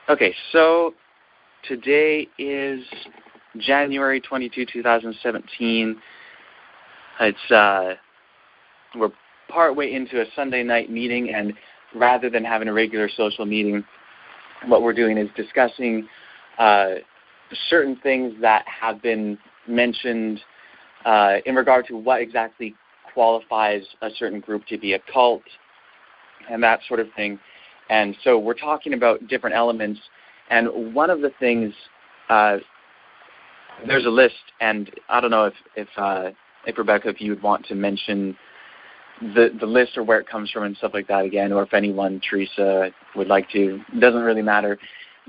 Okay, so today is January 22, 2017. We're partway into a Sunday night meeting, and rather than having a regular social meeting, what we're doing is discussing certain things that have been mentioned in regard to what exactly qualifies a certain group to be a cult and that sort of thing. And so we're talking about different elements, and one of the things, there's a list, and I don't know if Rebecca, if you would want to mention the list or where it comes from and stuff like that again, or if anyone, Teresa, would like to. It doesn't really matter,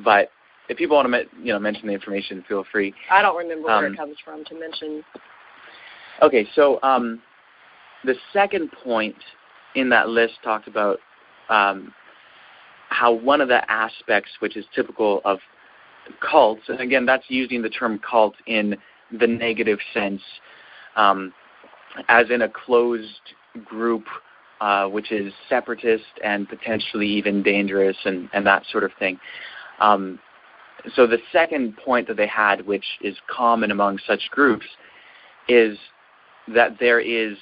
but if people want to mention the information, feel free. I don't remember where it comes from to mention. Okay, so the second point in that list talked about how one of the aspects which is typical of cults, and again, that's using the term cult in the negative sense, as in a closed group which is separatist and potentially even dangerous and that sort of thing. So the second point that they had, which is common among such groups, is that there is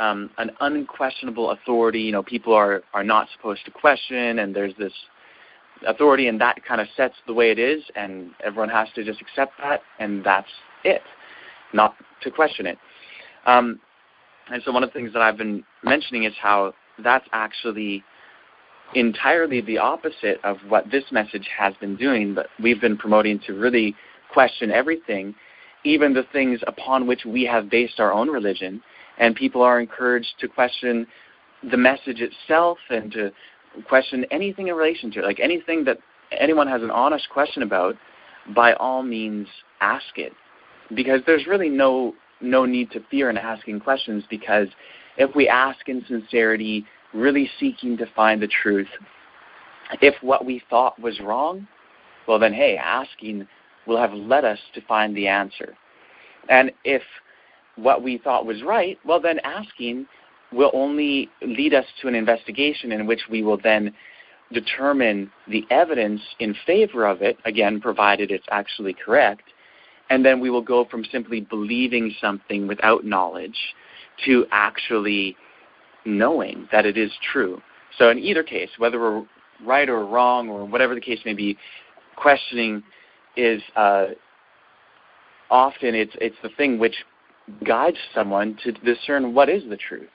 an unquestionable authority. People are not supposed to question, and there's this authority, and that kind of sets the way it is, and everyone has to just accept that, and that's it, not to question it. And so one of the things that I've been mentioning is how that's actually entirely the opposite of what this message has been doing, but we've been promoting to really question everything, even the things upon which we have based our own religion. And people are encouraged to question the message itself and to question anything in relation to it. Like anything that anyone has an honest question about, by all means ask it. Because there's really no need to fear in asking questions, because if we ask in sincerity, really seeking to find the truth, if what we thought was wrong, well then, hey, asking will have led us to find the answer. And if what we thought was right, well then asking will only lead us to an investigation in which we will then determine the evidence in favor of it, again, provided it's actually correct, and then we will go from simply believing something without knowledge to actually knowing that it is true. So in either case, whether we're right or wrong or whatever the case may be, questioning is often it's the thing which guides someone to discern what is the truth.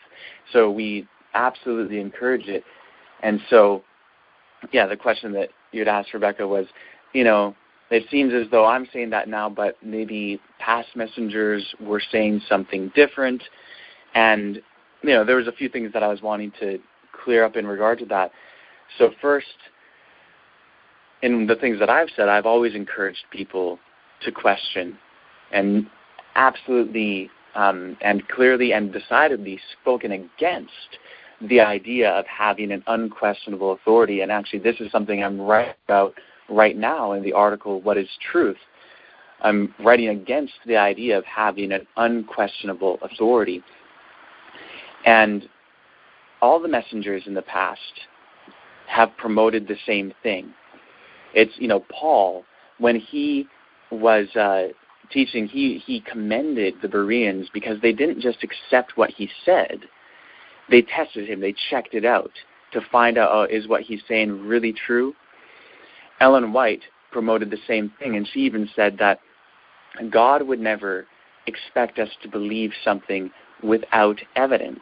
So we absolutely encourage it. And so, yeah, the question that you had asked, Rebecca, was, it seems as though I'm saying that now, but maybe past messengers were saying something different. And, there was a few things that I was wanting to clear up in regard to that. So first, in the things that I've said, I've always encouraged people to question, and absolutely and clearly and decidedly spoken against the idea of having an unquestionable authority. And actually, this is something I'm writing about right now in the article, What is Truth? I'm writing against the idea of having an unquestionable authority. And all the messengers in the past have promoted the same thing. It's, Paul, when he was teaching, he commended the Bereans because they didn't just accept what he said. They tested him. They checked it out to find out, is what he's saying really true? Ellen White promoted the same thing, and she even said that God would never expect us to believe something without evidence.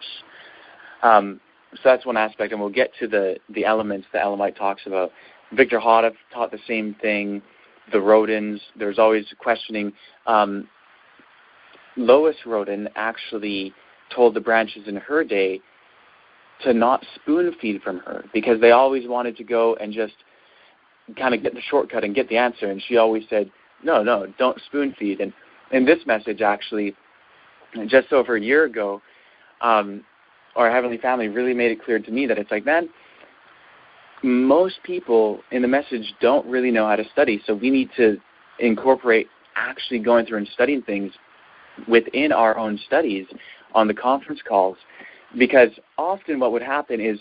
So that's one aspect, and we'll get to the elements that Ellen White talks about. Victor Houghton taught the same thing. The Rodins, there's always questioning. Lois Rodin actually told the branches in her day to not spoon feed from her, because they always wanted to go and just kind of get the shortcut and get the answer. And she always said, no, don't spoon feed. And in this message, actually, just over a year ago, our Heavenly Family really made it clear to me that it's like, man, most people in the message don't really know how to study, so we need to incorporate actually going through and studying things within our own studies on the conference calls, because often what would happen is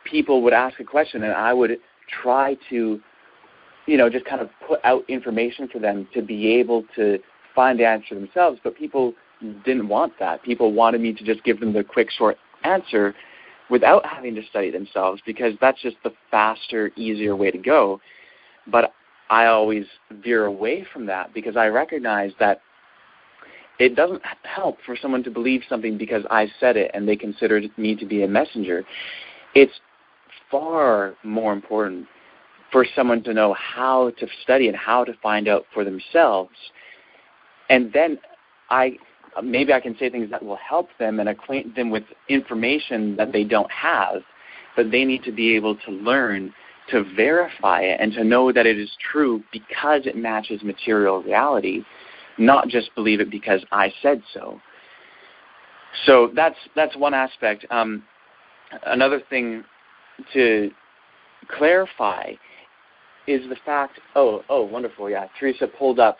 people would ask a question and I would try to just kind of put out information for them to be able to find the answer themselves. But people didn't want that. People wanted me to just give them the quick, short answer without having to study themselves, because that's just the faster, easier way to go. But I always veer away from that, because I recognize that it doesn't help for someone to believe something because I said it and they considered me to be a messenger. It's far more important for someone to know how to study and how to find out for themselves. And then maybe I can say things that will help them and acquaint them with information that they don't have, but they need to be able to learn to verify it and to know that it is true because it matches material reality, not just believe it because I said so. So that's one aspect. Another thing to clarify is the fact, wonderful, yeah. Teresa pulled up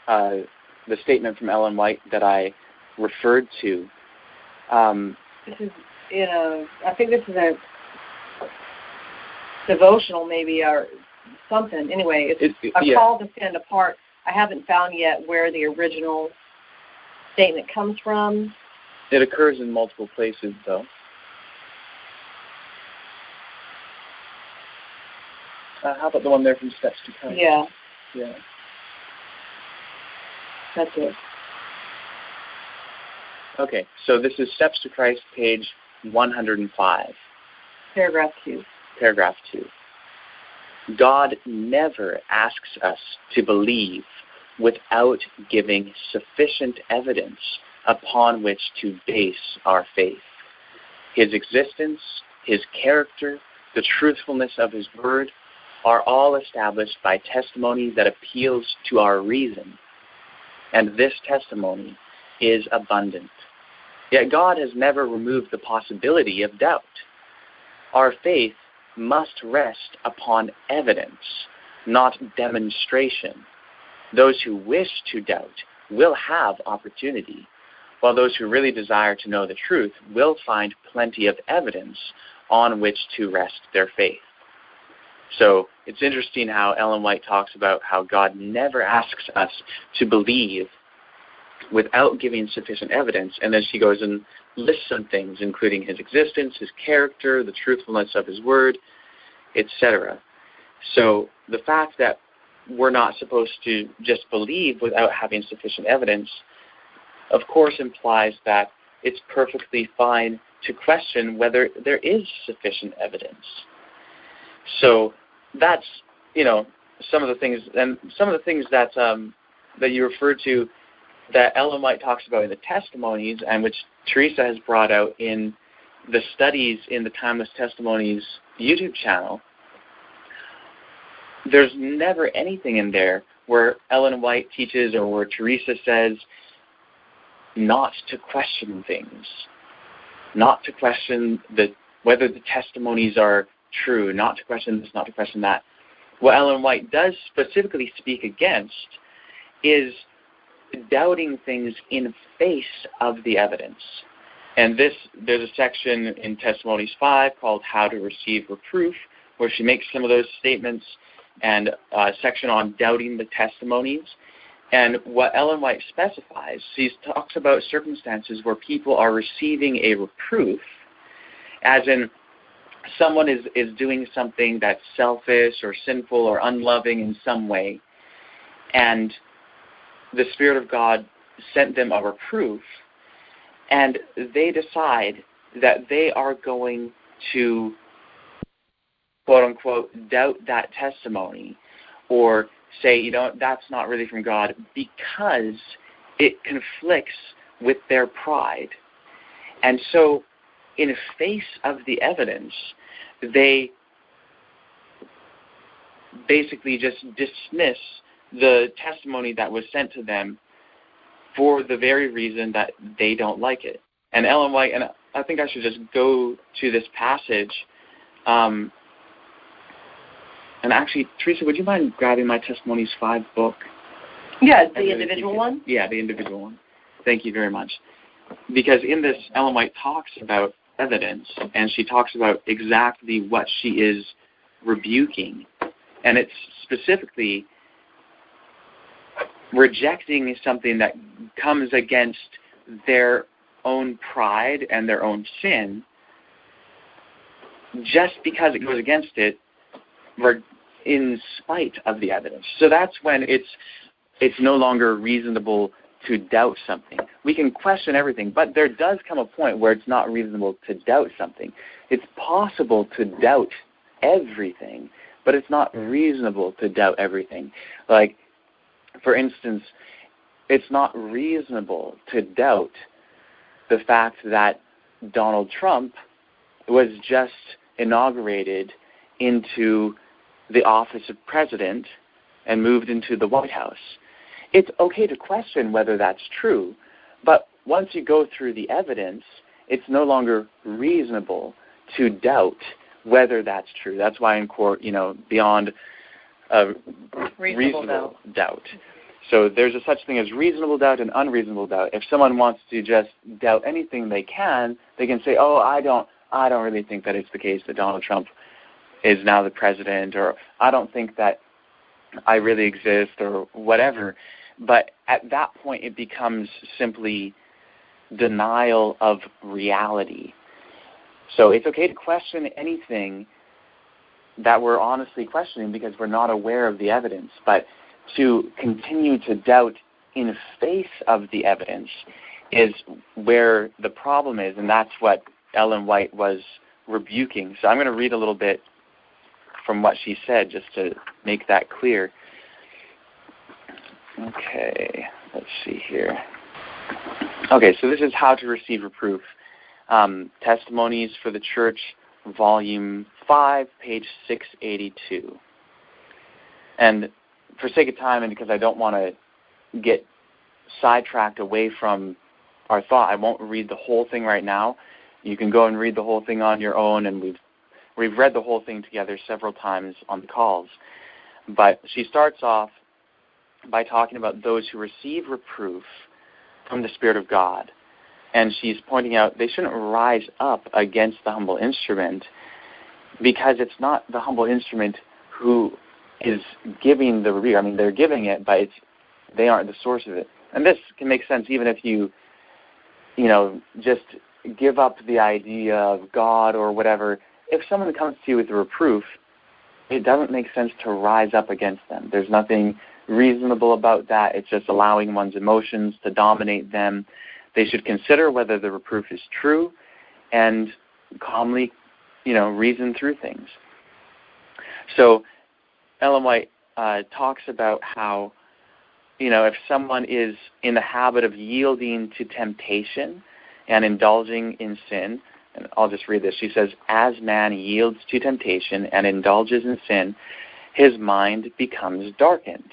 the statement from Ellen White that I referred to. This is, I think this is a devotional maybe or something. Anyway, it's a call to stand apart. I haven't found yet where the original statement comes from. It occurs in multiple places, though. How about the one there from Steps to Christ? Yeah. Yeah. That's it. Okay, so this is Steps to Christ, page 105. Paragraph 2. Paragraph 2. God never asks us to believe without giving sufficient evidence upon which to base our faith. His existence, His character, the truthfulness of His word are all established by testimony that appeals to our reason, and this testimony is abundant. Yet God has never removed the possibility of doubt. Our faith must rest upon evidence, not demonstration. Those who wish to doubt will have opportunity, while those who really desire to know the truth will find plenty of evidence on which to rest their faith. So it's interesting how Ellen White talks about how God never asks us to believe without giving sufficient evidence, and then she goes and lists some things, including His existence, His character, the truthfulness of His word, etc. So the fact that we're not supposed to just believe without having sufficient evidence, of course, implies that it's perfectly fine to question whether there is sufficient evidence. So that's, some of the things, and some of the things that that you referred to that Ellen White talks about in the testimonies, and which Teresa has brought out in the studies in the Timeless Testimonies YouTube channel. There's never anything in there where Ellen White teaches or where Teresa says not to question things, not to question whether the testimonies are true, not to question this, not to question that. What Ellen White does specifically speak against is doubting things in face of the evidence. And there's a section in Testimonies 5 called How to Receive Reproof, where she makes some of those statements, and a section on doubting the testimonies. And what Ellen White specifies, she talks about circumstances where people are receiving a reproof, as in someone is doing something that's selfish or sinful or unloving in some way, and the Spirit of God sent them a reproof, and they decide that they are going to, quote-unquote, doubt that testimony, or say, that's not really from God, because it conflicts with their pride. And so, in face of the evidence, they basically just dismiss the testimony that was sent to them for the very reason that they don't like it. And Ellen White, and I think I should just go to this passage. And actually, Teresa, would you mind grabbing my Testimonies 5 book? Yeah, the individual one? Yeah, the individual one. Thank you very much. Because in this, Ellen White talks about evidence, and she talks about exactly what she is rebuking. And it's specifically rejecting something that comes against their own pride and their own sin just because it goes against it in spite of the evidence. So that's when it's no longer reasonable to doubt something. We can question everything, but there does come a point where it's not reasonable to doubt something. It's possible to doubt everything, but it's not reasonable to doubt everything. Like, for instance, it's not reasonable to doubt the fact that Donald Trump was just inaugurated into the office of president and moved into the White House. It's okay to question whether that's true, but once you go through the evidence, it's no longer reasonable to doubt whether that's true. That's why in court, beyond reasonable doubt. So there's a such thing as reasonable doubt and unreasonable doubt. If someone wants to just doubt anything they can say, "Oh, I don't really think that it's the case that Donald Trump is now the president," or "I don't think that I really exist," or whatever. But at that point, it becomes simply denial of reality. So it's okay to question anything that we're honestly questioning because we're not aware of the evidence. But to continue to doubt in face of the evidence is where the problem is, and that's what Ellen White was rebuking. So I'm going to read a little bit from what she said just to make that clear. Okay, let's see here. Okay, so this is How to Receive Reproof. Testimonies for the Church, Volume 5, page 682. And for sake of time and because I don't want to get sidetracked away from our thought, I won't read the whole thing right now. You can go and read the whole thing on your own, and we've read the whole thing together several times on the calls. But she starts off by talking about those who receive reproof from the Spirit of God. And she's pointing out they shouldn't rise up against the humble instrument because it's not the humble instrument who is giving the rebuke. I mean, they're giving it, but they aren't the source of it. And this can make sense even if you just give up the idea of God or whatever. If someone comes to you with a reproof, it doesn't make sense to rise up against them. There's nothing reasonable about that. It's just allowing one's emotions to dominate them. They should consider whether the reproof is true and calmly, reason through things. So Ellen White talks about how, if someone is in the habit of yielding to temptation and indulging in sin, and I'll just read this. She says, "As man yields to temptation and indulges in sin, his mind becomes darkened."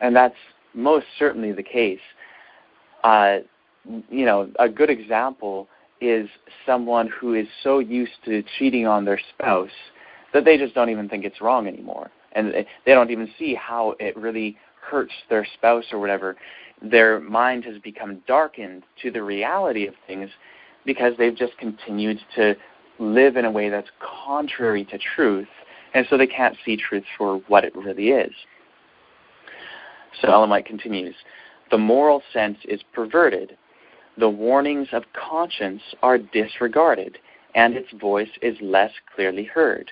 And that's most certainly the case. A good example is someone who is so used to cheating on their spouse that they just don't even think it's wrong anymore. And they don't even see how it really hurts their spouse or whatever. Their mind has become darkened to the reality of things because they've just continued to live in a way that's contrary to truth, and so they can't see truth for what it really is. So Ellen White continues, "The moral sense is perverted. The warnings of conscience are disregarded, and its voice is less clearly heard.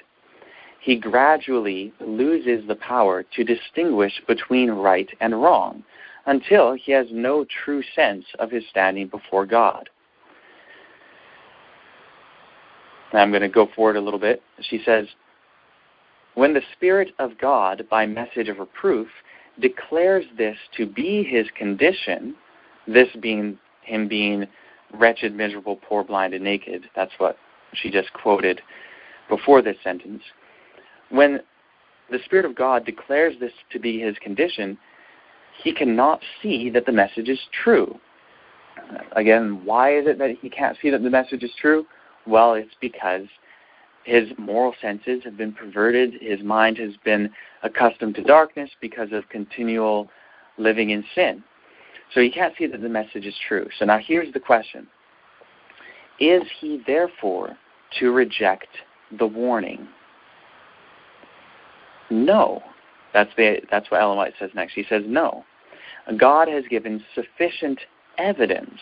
He gradually loses the power to distinguish between right and wrong until he has no true sense of his standing before God." Now I'm going to go forward a little bit. She says, "When the Spirit of God, by message of reproof, declares this to be his condition," this being him being wretched, miserable, poor, blind, and naked. That's what she just quoted before this sentence. When the Spirit of God declares this to be his condition, he cannot see that the message is true. Again, why is it that he can't see that the message is true? Well, it's because his moral senses have been perverted. His mind has been accustomed to darkness because of continual living in sin. So he can't see that the message is true. So now here's the question. Is he therefore to reject the warning? no. That's what Ellen White says next. He says, no. God has given sufficient evidence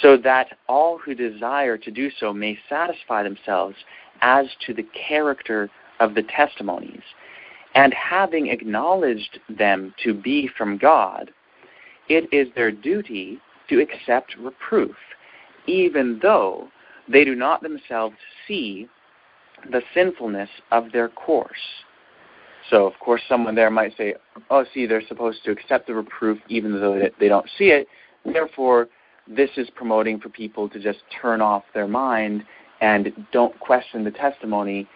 so that all who desire to do so may satisfy themselves as to the character of the testimonies. And having acknowledged them to be from God, it is their duty to accept reproof, even though they do not themselves see the sinfulness of their course. So, of course, someone there might say, oh, see, they're supposed to accept the reproof even though they don't see it. Therefore, this is promoting for people to just turn off their mind and don't question the testimony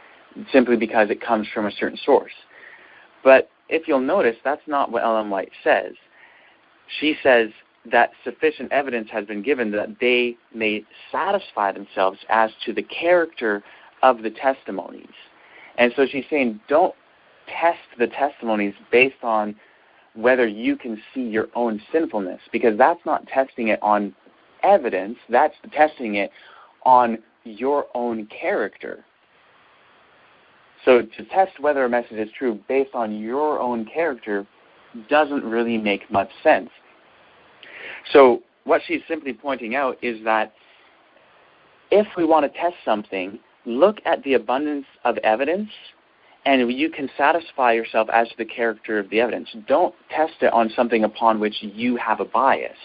simply because it comes from a certain source. But if you'll notice, that's not what Ellen White says. She says that sufficient evidence has been given that they may satisfy themselves as to the character of the testimonies. And so she's saying, don't test the testimonies based on whether you can see your own sinfulness, because that's not testing it on evidence, that's testing it on your own character. So to test whether a message is true based on your own character doesn't really make much sense. So what she's simply pointing out is that if we want to test something, look at the abundance of evidence, and you can satisfy yourself as to the character of the evidence. Don't test it on something upon which you have a bias.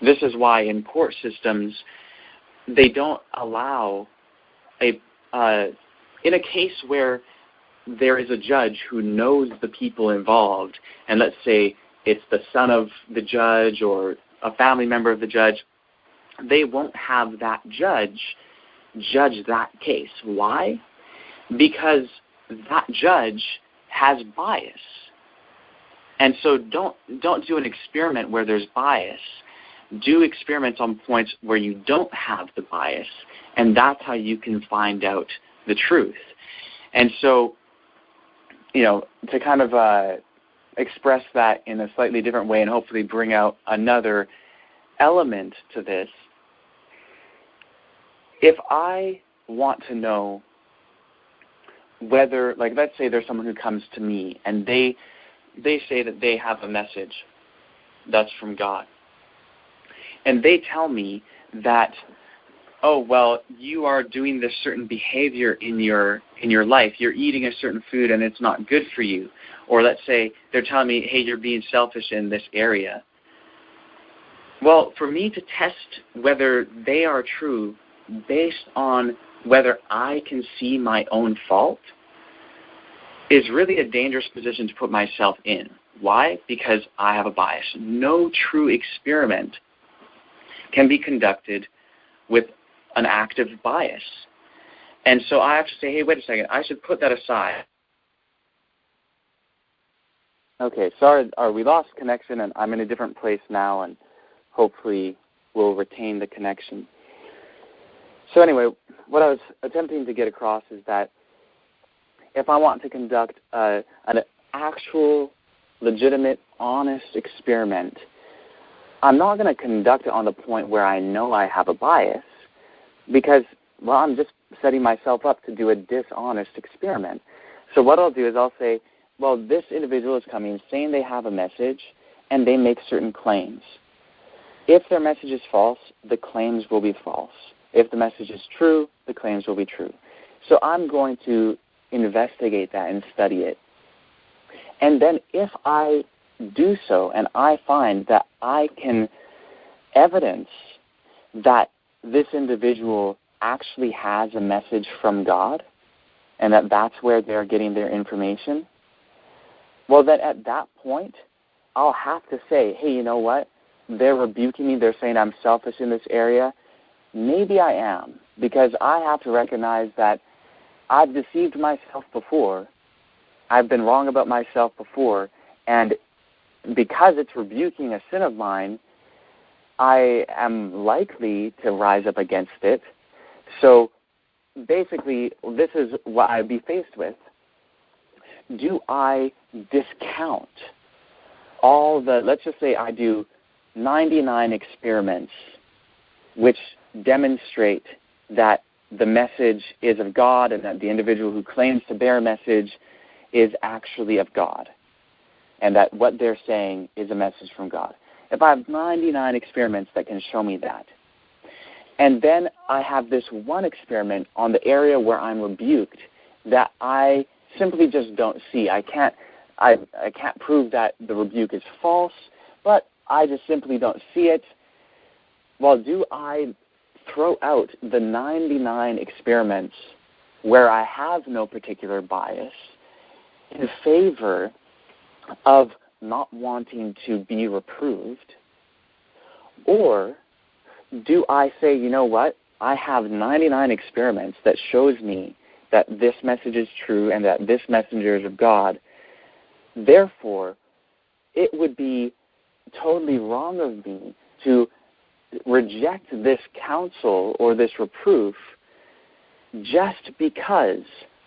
This is why in court systems, they don't allow in a case where there is a judge who knows the people involved, and let's say it's the son of the judge or a family member of the judge, they won't have that judge that case. Why? Because that judge has bias. And so don't do an experiment where there's bias. Do experiments on points where you don't have the bias, and that's how you can find out the truth. And so, to kind of express that in a slightly different way and hopefully bring out another element to this, if I want to know whether, like, let's say there's someone who comes to me and they say that they have a message that's from God, and they tell me that, oh, well, you are doing this certain behavior in your life. You're eating a certain food and it's not good for you. Or let's say they're telling me, hey, you're being selfish in this area. Well, for me to test whether they are true based on whether I can see my own fault is really a dangerous position to put myself in. Why? Because I have a bias. No true experiment can be conducted with an active bias. And so I have to say, hey, wait a second, I should put that aside. Okay, sorry, we lost connection, and I'm in a different place now, and hopefully we'll retain the connection. So anyway, what I was attempting to get across is that if I want to conduct an actual, legitimate, honest experiment, I'm not going to conduct it on the point where I know I have a bias, because, well, I'm just setting myself up to do a dishonest experiment. So what I'll do is I'll say, well, this individual is coming saying they have a message, and they make certain claims. If their message is false, the claims will be false. If the message is true, the claims will be true. So I'm going to investigate that and study it. And then if I do so and I find that I can evidence that this individual actually has a message from God and that that's where they're getting their information, well, then at that point, I'll have to say, hey, you know what? They're rebuking me. They're saying I'm selfish in this area. Maybe I am, because I have to recognize that I've deceived myself before. I've been wrong about myself before, and because it's rebuking a sin of mine, I am likely to rise up against it. So basically, this is what I'd be faced with. Do I discount all the, let's just say I do 99 experiments which demonstrate that the message is of God and that the individual who claims to bear a message is actually of God, and that what they're saying is a message from God. If I have 99 experiments that can show me that, and then I have this one experiment on the area where I'm rebuked that I simply just don't see. I can't prove that the rebuke is false, but I just simply don't see it. Well, do I throw out the 99 experiments where I have no particular bias in favor of not wanting to be reproved? Or do I say, you know what, I have 99 experiments that shows me that this message is true and that this messenger is of God. Therefore, it would be totally wrong of me to reject this counsel or this reproof just because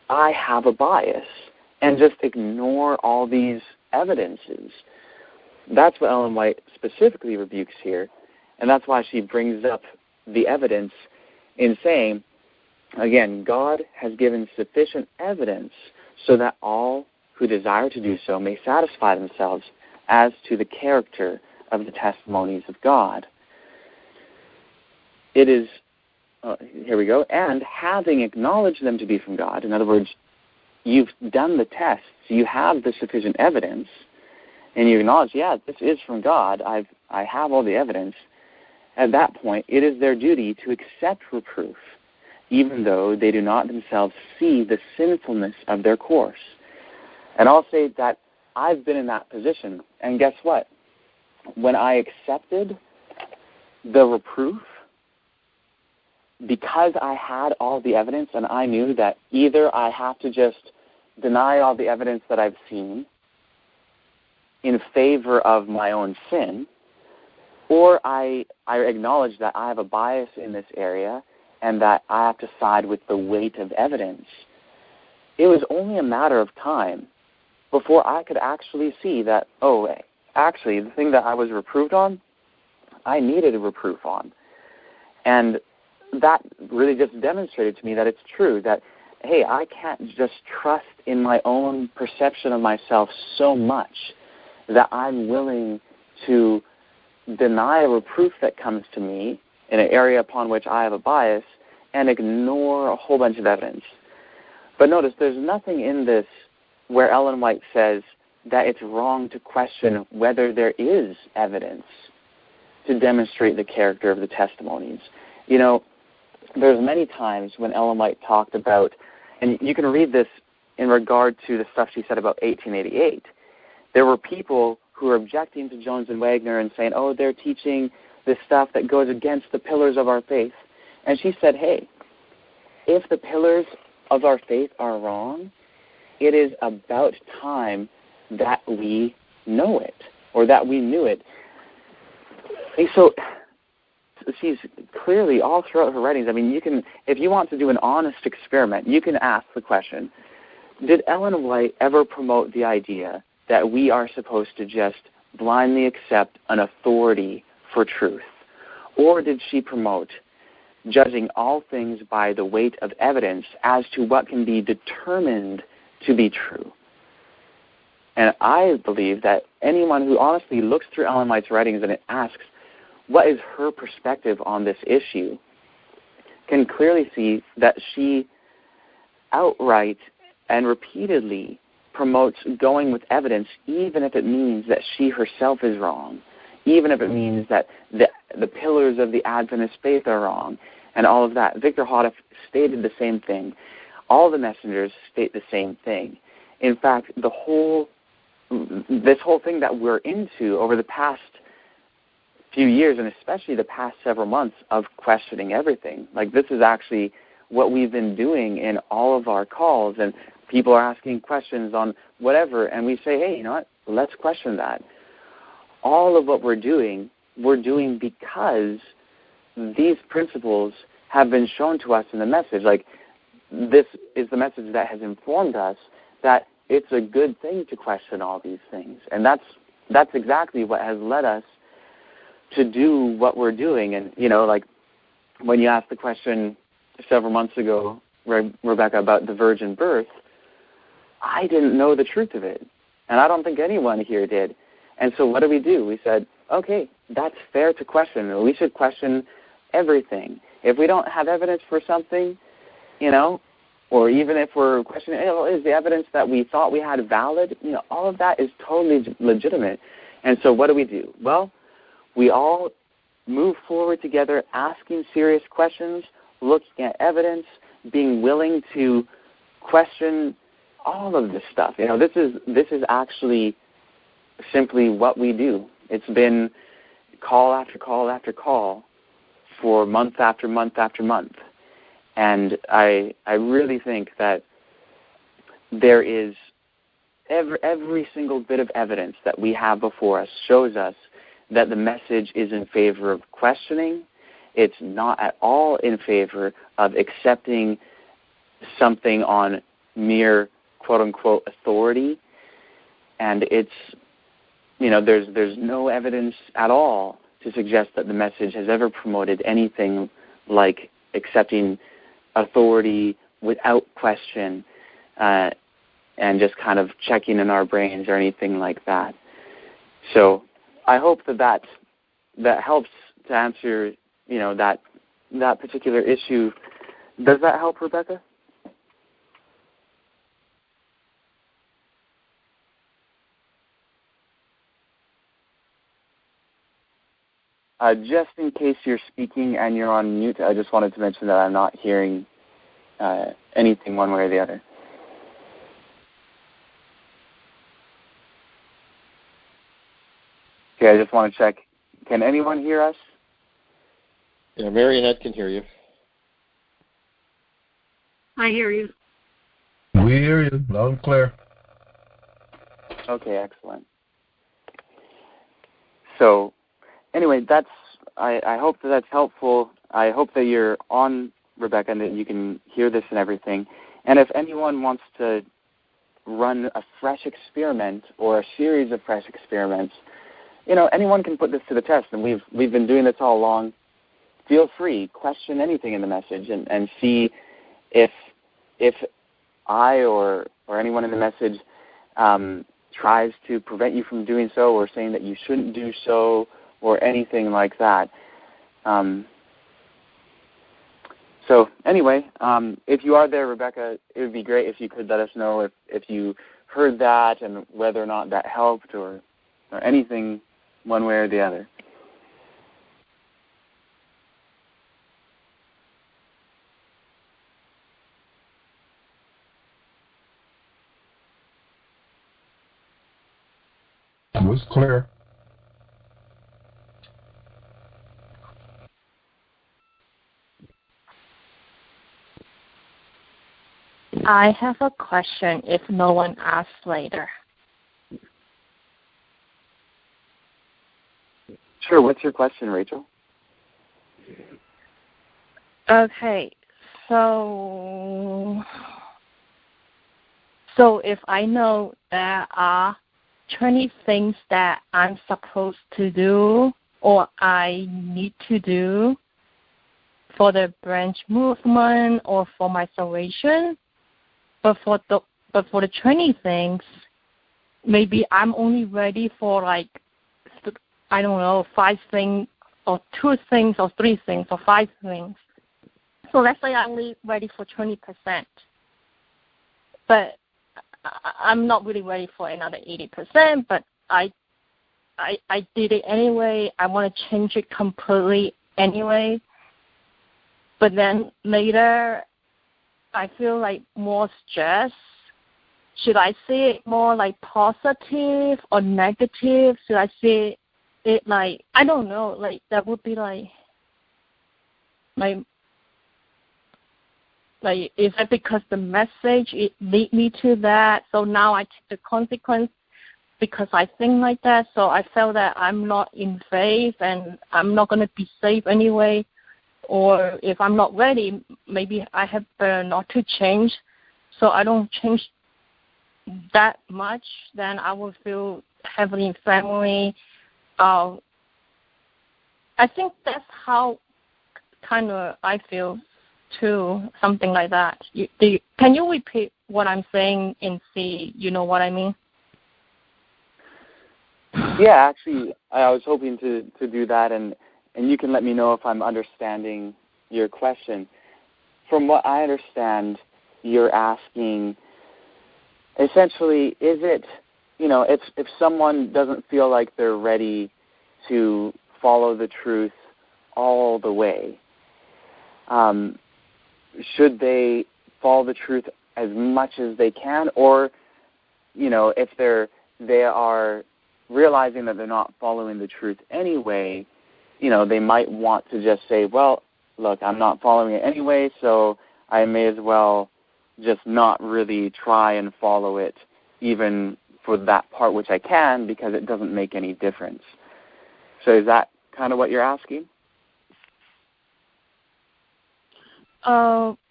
I have a bias and just ignore all these evidences. That's what Ellen White specifically rebukes here, and that's why she brings up the evidence in saying, again, God has given sufficient evidence so that all who desire to do so may satisfy themselves as to the character of the testimonies of God. It is, here we go, and having acknowledged them to be from God, in other words, you've done the tests, you have the sufficient evidence, and you acknowledge, yeah, this is from God, I have all the evidence. At that point, it is their duty to accept reproof, even though they do not themselves see the sinfulness of their course. And I'll say that I've been in that position, and guess what? When I accepted the reproof, because I had all the evidence and I knew that either I have to just deny all the evidence that I've seen in favor of my own sin, or I acknowledge that I have a bias in this area and that I have to side with the weight of evidence, it was only a matter of time before I could actually see that, oh, actually, the thing that I was reproved on, I needed a reproof on. And that really just demonstrated to me that it's true, that, hey, I can't just trust in my own perception of myself so much that I'm willing to deny a reproof that comes to me in an area upon which I have a bias and ignore a whole bunch of evidence. But notice, there's nothing in this where Ellen White says that it's wrong to question whether there is evidence to demonstrate the character of the testimonies. You know, there's many times when Ellen White talked about, and you can read this in regard to the stuff she said about 1888, there were people who were objecting to Jones and Wagner and saying, oh, they're teaching this stuff that goes against the pillars of our faith. And she said, hey, if the pillars of our faith are wrong, it is about time that we know it, or that we knew it. And so she's clearly, all throughout her writings, I mean, you can, if you want to do an honest experiment, you can ask the question, did Ellen White ever promote the idea that we are supposed to just blindly accept an authority for truth? Or did she promote judging all things by the weight of evidence as to what can be determined to be true? And I believe that anyone who honestly looks through Ellen White's writings and asks, what is her perspective on this issue, can clearly see that she outright and repeatedly promotes going with evidence, even if it means that she herself is wrong, even if it means that the pillars of the Adventist faith are wrong, and all of that. Victor Houteff stated the same thing. All the messengers state the same thing. In fact, this whole thing that we're into over the past few years, and especially the past several months, of questioning everything. Like, this is actually what we've been doing in all of our calls, and people are asking questions on whatever, and we say, hey, you know what, let's question that. All of what we're doing because these principles have been shown to us in the message. Like, this is the message that has informed us that it's a good thing to question all these things. And that's exactly what has led us to do what we're doing. And, you know, like when you asked the question several months ago, Rebecca, about the virgin birth, I didn't know the truth of it, and I don't think anyone here did. And so what do? We said, okay, that's fair to question. We should question everything. If we don't have evidence for something, or even if we're questioning, is the evidence that we thought we had valid? All of that is totally legitimate. And so what do? Well, we all move forward together, asking serious questions, looking at evidence, being willing to question all of this stuff. This is actually simply what we do. It's been call after call after call for month after month after month. And I really think that there is every single bit of evidence that we have before us shows us that the message is in favor of questioning. It's not at all in favor of accepting something on mere quote-unquote authority. And it's, there's no evidence at all to suggest that the message has ever promoted anything like accepting authority without question and just kind of checking in our brains or anything like that. So I hope that helps to answer, that particular issue. Does that help, Rebecca? Just in case you're speaking and you're on mute, I just wanted to mention that I'm not hearing anything one way or the other. Okay, I just want to check. Can anyone hear us? Yeah, Marionette can hear you. I hear you. We hear you, loud and clear. Okay, excellent. So, anyway, I hope that's helpful. I hope that you're on, Rebecca, and that you can hear this and everything. And if anyone wants to run a fresh experiment or a series of fresh experiments, anyone can put this to the test, and we've been doing this all along. Feel free, question anything in the message, and see if I or anyone in the message tries to prevent you from doing so, or saying that you shouldn't do so, or anything like that. So anyway, if you are there, Rebecca, it would be great if you could let us know if you heard that and whether or not that helped or anything one way or the other. It was clear. I have a question if no one asks later. Sure. What's your question, Rachel? Okay. So if I know there are 20 things that I'm supposed to do or I need to do for the branch movement or for my salvation, but for the 20 things, maybe I'm only ready for 5 things or 2 things or 3 things or 5 things. So let's say I'm only ready for 20%, but I'm not really ready for another 80%, but I did it anyway. I want to change it completely anyway. But then later, I feel like more stress. Should I see it more like positive or negative? Should I see it like, I don't know, like that would be like is that because the message, it lead me to that, so now I take the consequence because I think like that, so I felt that I'm not in faith and I'm not going to be safe anyway, or if I'm not ready, maybe I have better not to change, so I don't change that much, then I will feel heavily in family. I think that's how kind of I feel too, something like that. Can you repeat what I'm saying in C? You know what I mean? Yeah, actually, I was hoping to do that, and you can let me know if I'm understanding your question. From what I understand, you're asking, essentially, is it, if someone doesn't feel like they're ready to follow the truth all the way, should they follow the truth as much as they can, or, if they are realizing that they're not following the truth anyway, they might want to just say, well, look, I'm not following it anyway, so I may as well just not really try and follow it even for that part which I can, because it doesn't make any difference. So is that kind of what you're asking?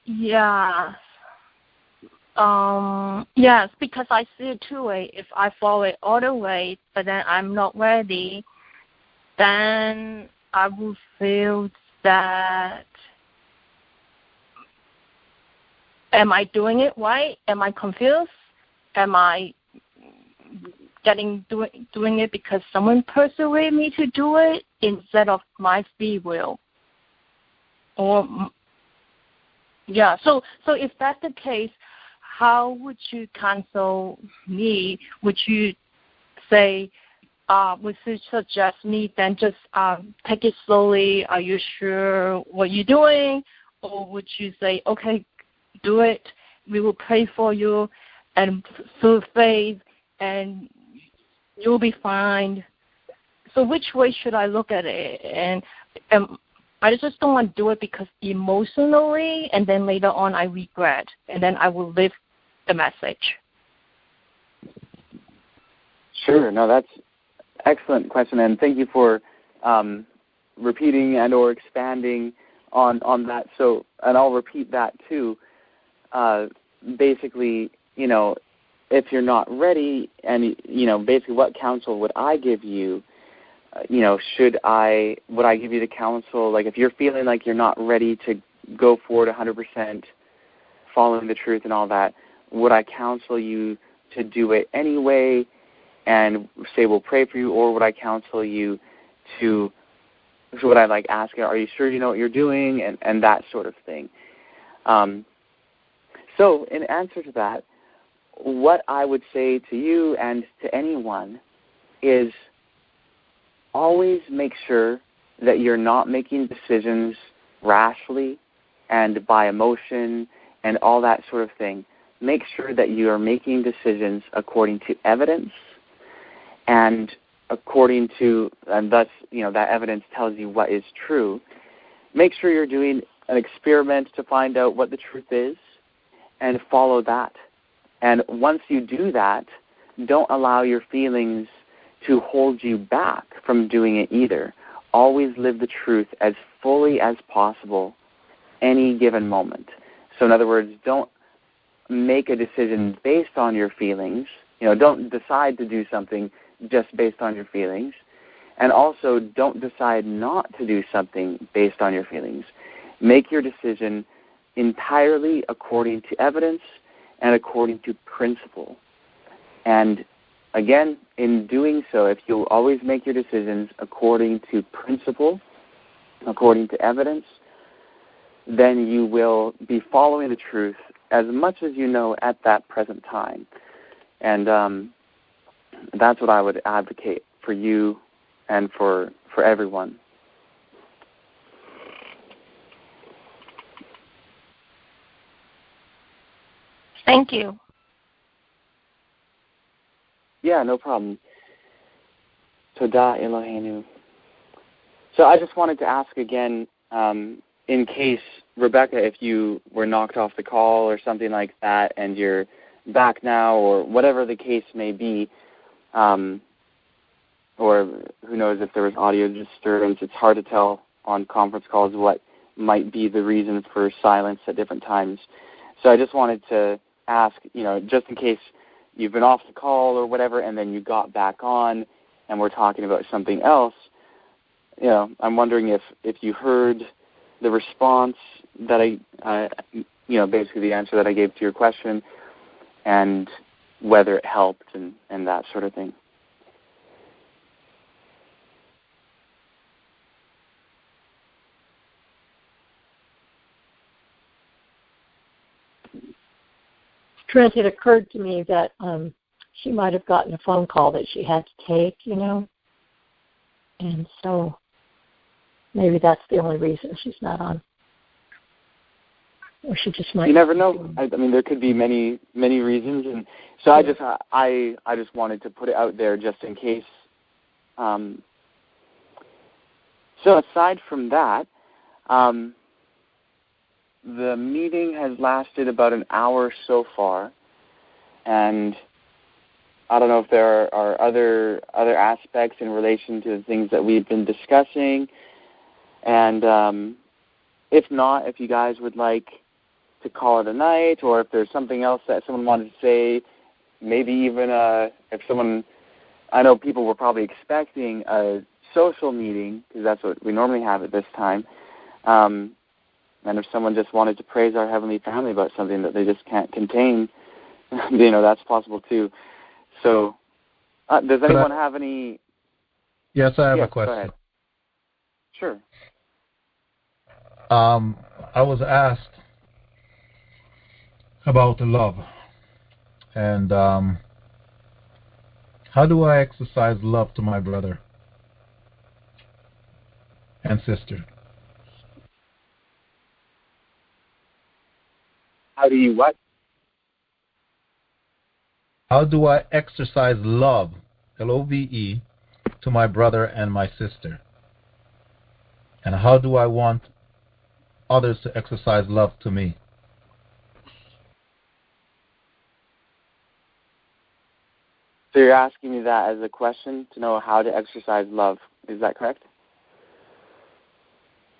Yeah. Yes, because I see it two ways. If I follow it all the way, but then I'm not ready, then I will feel that, am I doing it right? Am I confused? Am I doing it because someone persuaded me to do it instead of my free will? Or yeah, so if that's the case, how would you counsel me? Would you say, would you suggest me then just take it slowly? Are you sure what you're doing? Or would you say, okay, do it, we will pray for you, and through faith, and you'll be fine? So which way should I look at it? And I just don't want to do it because emotionally, and then later on I regret, and then I will live the message. Sure. No, that's excellent question, and thank you for repeating and or expanding on that. So, and I'll repeat that too. Basically, if you're not ready, and basically, what counsel would I give you? Would I give you the counsel, like if you're feeling like you're not ready to go forward 100%, following the truth and all that, would I counsel you to do it anyway and say we'll pray for you, or would I counsel you to, so would I ask, are you sure you know what you're doing, and that sort of thing? So in answer to that, what I would say to you and to anyone is always make sure that you're not making decisions rashly and by emotion and all that sort of thing. Make sure that you are making decisions according to evidence, and according to, and thus, that evidence tells you what is true. Make sure you're doing an experiment to find out what the truth is, and follow that. And once you do that, don't allow your feelings to hold you back from doing it either. Always live the truth as fully as possible any given moment. So in other words, don't make a decision based on your feelings. Don't decide to do something just based on your feelings. And also don't decide not to do something based on your feelings. Make your decision entirely according to evidence and according to principle. And again, in doing so, if you always make your decisions according to principle, according to evidence, then you will be following the truth as much as you know at that present time. And that's what I would advocate for you and for everyone. Thank you. Yeah, no problem. Toda Eloheinu. So I just wanted to ask again, in case, Rebecca, if you were knocked off the call or something like that, and you're back now, or whatever the case may be, or who knows if there was audio disturbance. It's hard to tell on conference calls what might be the reason for silence at different times. So I just wanted to ask, just in case you've been off the call or whatever, and then you got back on, and we're talking about something else, I'm wondering if you heard the response that basically the answer that I gave to your question, and whether it helped and that sort of thing. Trent, it occurred to me that she might have gotten a phone call that she had to take, and so maybe that's the only reason she's not on. Or she just might. You never know. I mean, there could be many reasons, and so I just wanted to put it out there just in case. So aside from that, the meeting has lasted about an hour so far, and I don't know if there are other aspects in relation to the things that we've been discussing, and if not, if you guys would like to call it a night, or if there's something else that someone wanted to say, maybe even if someone, I know people were probably expecting a social meeting, because that's what we normally have at this time, and if someone just wanted to praise our Heavenly Family about something that they just can't contain, that's possible too. So, does anyone have any? Yes, I have a question. Go ahead. Sure. I was asked about love, and how do I exercise love to my brother and sister? How do you what? How do I exercise love, Love, to my brother and my sister? And how do I want others to exercise love to me? So you're asking me that as a question to know how to exercise love. Is that correct?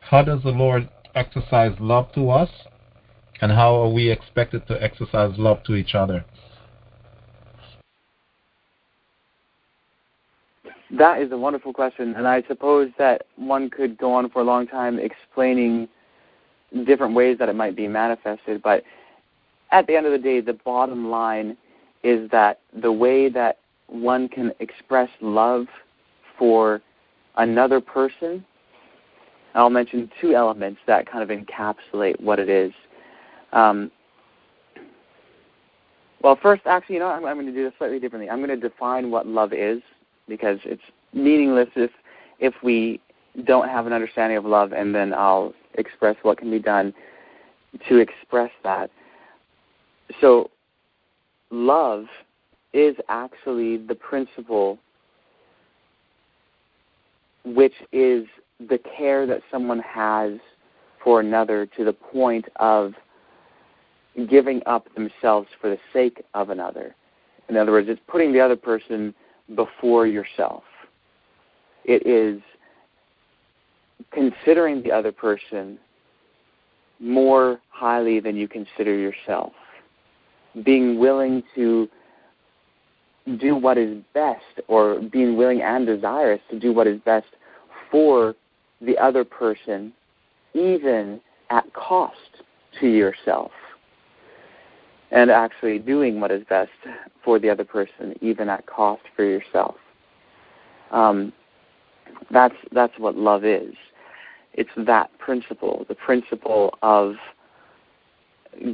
How does the Lord exercise love to us? And how are we expected to exercise love to each other? That is a wonderful question, and I suppose that one could go on for a long time explaining different ways that it might be manifested, but at the end of the day, the bottom line is that the way that one can express love for another person, I'll mention two elements that kind of encapsulate what it is. Well, first, actually, I'm going to do this slightly differently. I'm going to define what love is, because it's meaningless if we don't have an understanding of love, and then I'll express what can be done to express that. So, love is actually the principle, which is the care that someone has for another to the point of giving up themselves for the sake of another. In other words, it's putting the other person before yourself. It is considering the other person more highly than you consider yourself. Being willing to do what is best, or being willing and desirous to do what is best for the other person, even at cost to yourself. And actually doing what is best for the other person, even at cost for yourself. That's what love is. It's that principle, the principle of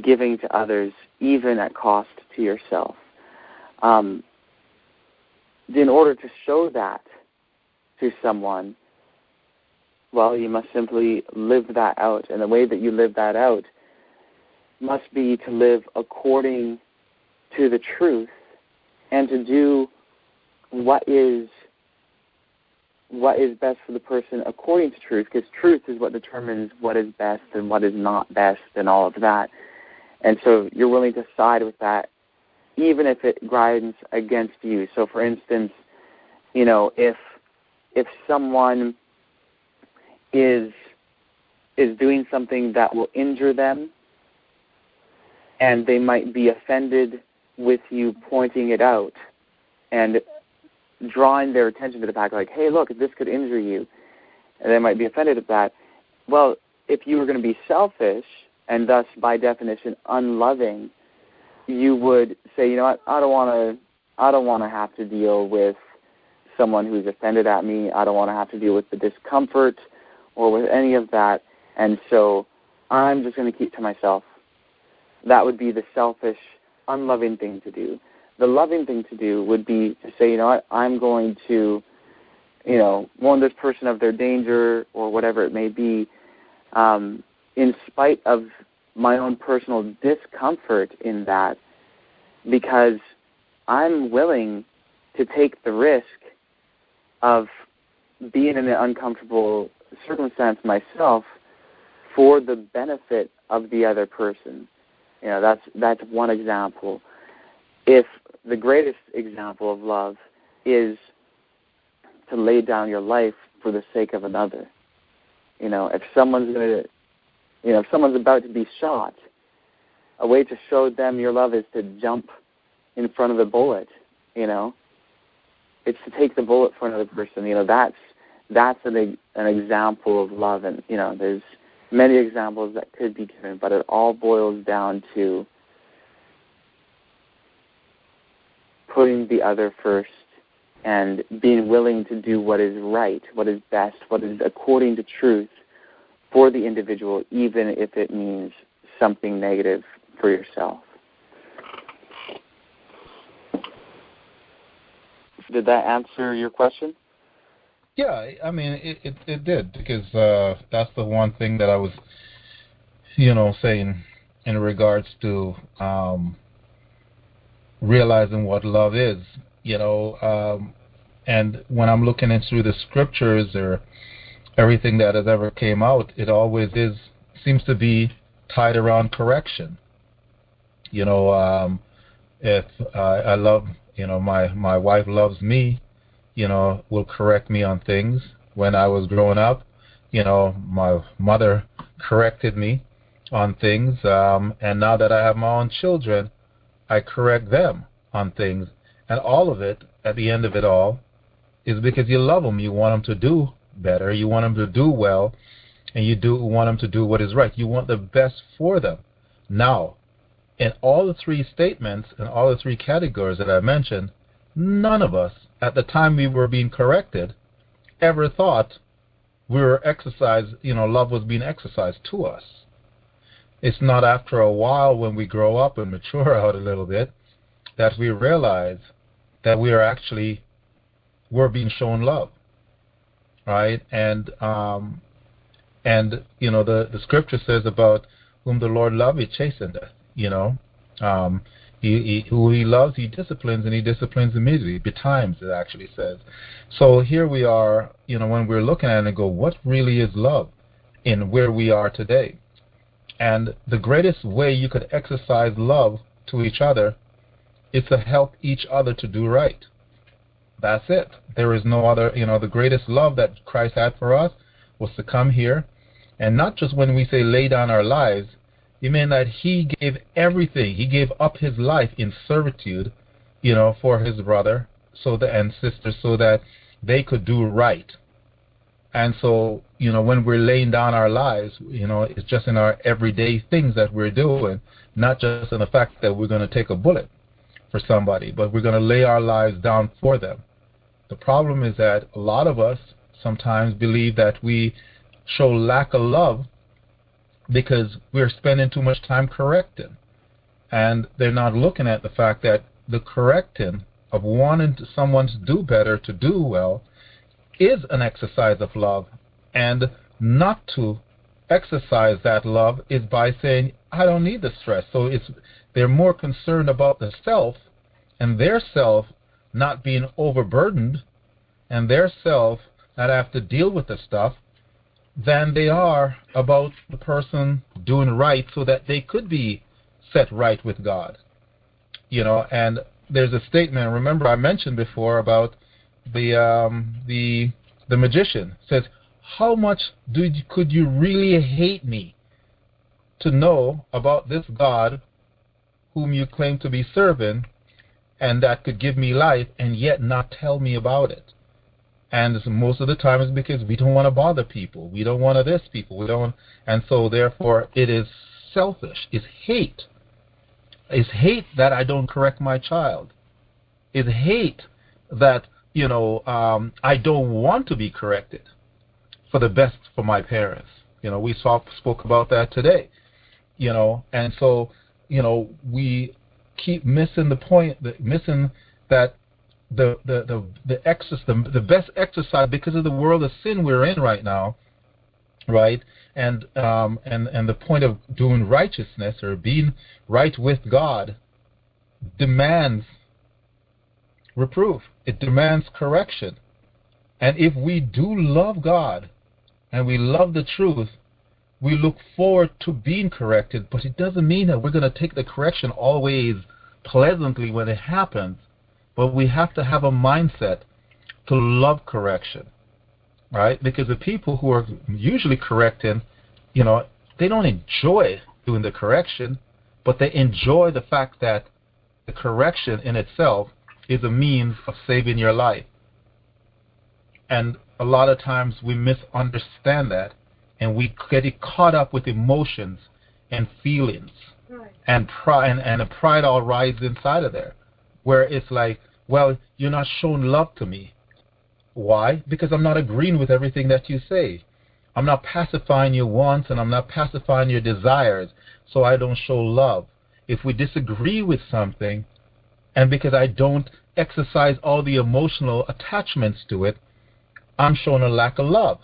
giving to others, even at cost to yourself. In order to show that to someone, well, you must simply live that out. And the way that you live that out must be to live according to the truth and to do what is best for the person according to truth, because truth is what determines what is best and what is not best and all of that. And so you're willing to side with that, even if it grinds against you. So, for instance, if someone is doing something that will injure them, and they might be offended with you pointing it out and drawing their attention to the fact, like, hey, look, this could injure you, and they might be offended at that. Well, if you were going to be selfish and thus by definition unloving, you would say, you know what, I don't want to have to deal with someone who's offended at me. I don't want to have to deal with the discomfort or with any of that, and so I'm just going to keep to myself. That would be the selfish, unloving thing to do. The loving thing to do would be to say, you know what, I'm going to, warn this person of their danger or whatever it may be, in spite of my own personal discomfort in that, because I'm willing to take the risk of being in an uncomfortable circumstance myself for the benefit of the other person. That's one example. If the greatest example of love is to lay down your life for the sake of another. If someone's if someone's about to be shot, a way to show them your love is to jump in front of the bullet. It's to take the bullet for another person. That's an example of love, and there's many examples that could be given, but it all boils down to putting the other first and being willing to do what is right, what is best, what is according to truth for the individual, even if it means something negative for yourself. Did that answer your question? Yeah, I mean, it did, because that's the one thing that I was, saying in regards to realizing what love is, and when I'm looking into the scriptures or everything that has ever came out, it always seems to be tied around correction. If I love, my wife loves me, will correct me on things. When I was growing up, my mother corrected me on things, and now that I have my own children, I correct them on things. And all of it, at the end of it all, is because you love them. You want them to do better. You want them to do well, and you want them to do what is right. You want the best for them. Now, in all the three statements and all the three categories that I mentioned, none of us, at the time we were being corrected, ever thought we were love was being exercised to us. It's not after a while, when we grow up and mature out a little bit, that we realize that we're being shown love, right? And the scripture says about whom the Lord loves, he chasteneth. Who he loves, he disciplines, and he disciplines immediately. Betimes, it actually says. So here we are, when we're looking at it and go, what really is love in where we are today? And the greatest way you could exercise love to each other is to help each other to do right. That's it. There is no other, the greatest love that Christ had for us was to come here, and not just when we say lay down our lives, it meant that he gave everything. He gave up his life in servitude, for his brother and sister, so that they could do right. And so, when we're laying down our lives, it's just in our everyday things that we're doing, not just in the fact that we're going to take a bullet for somebody, but we're going to lay our lives down for them. The problem is that a lot of us sometimes believe that we show lack of love because we're spending too much time correcting. And they're not looking at the fact that the correcting of wanting someone to do better, to do well, is an exercise of love. And not to exercise that love is by saying, I don't need the stress. So they're more concerned about the self and their self not being overburdened and their self not have to deal with the stuff than they are about the person doing right so that they could be set right with God. And there's a statement, remember I mentioned before about the magician. It says, how much could you really hate me to know about this God whom you claim to be serving and that could give me life and yet not tell me about it? And most of the time it's because we don't want to bother people. We don't want to this people. We don't, and so therefore it is selfish. It's hate. It's hate that I don't correct my child. It's hate that I don't want to be corrected for the best for my parents. We spoke about that today. And so we keep missing the point, missing that the best exercise, because of the world of sin we're in right now, right? And the point of doing righteousness or being right with God demands reproof. It demands correction. And if we do love God and we love the truth, we look forward to being corrected, but it doesn't mean that we're going to take the correction always pleasantly when it happens. But we have to have a mindset to love correction, right? Because the people who are usually correcting, they don't enjoy doing the correction, but they enjoy the fact that the correction in itself is a means of saving your life. And a lot of times we misunderstand that, and we get caught up with emotions and feelings, right, and pride, and the pride all rises inside of there, where it's like, well, you're not showing love to me. Why? Because I'm not agreeing with everything that you say. I'm not pacifying your wants, and I'm not pacifying your desires, so I don't show love. If we disagree with something, and because I don't exercise all the emotional attachments to it, I'm showing a lack of love.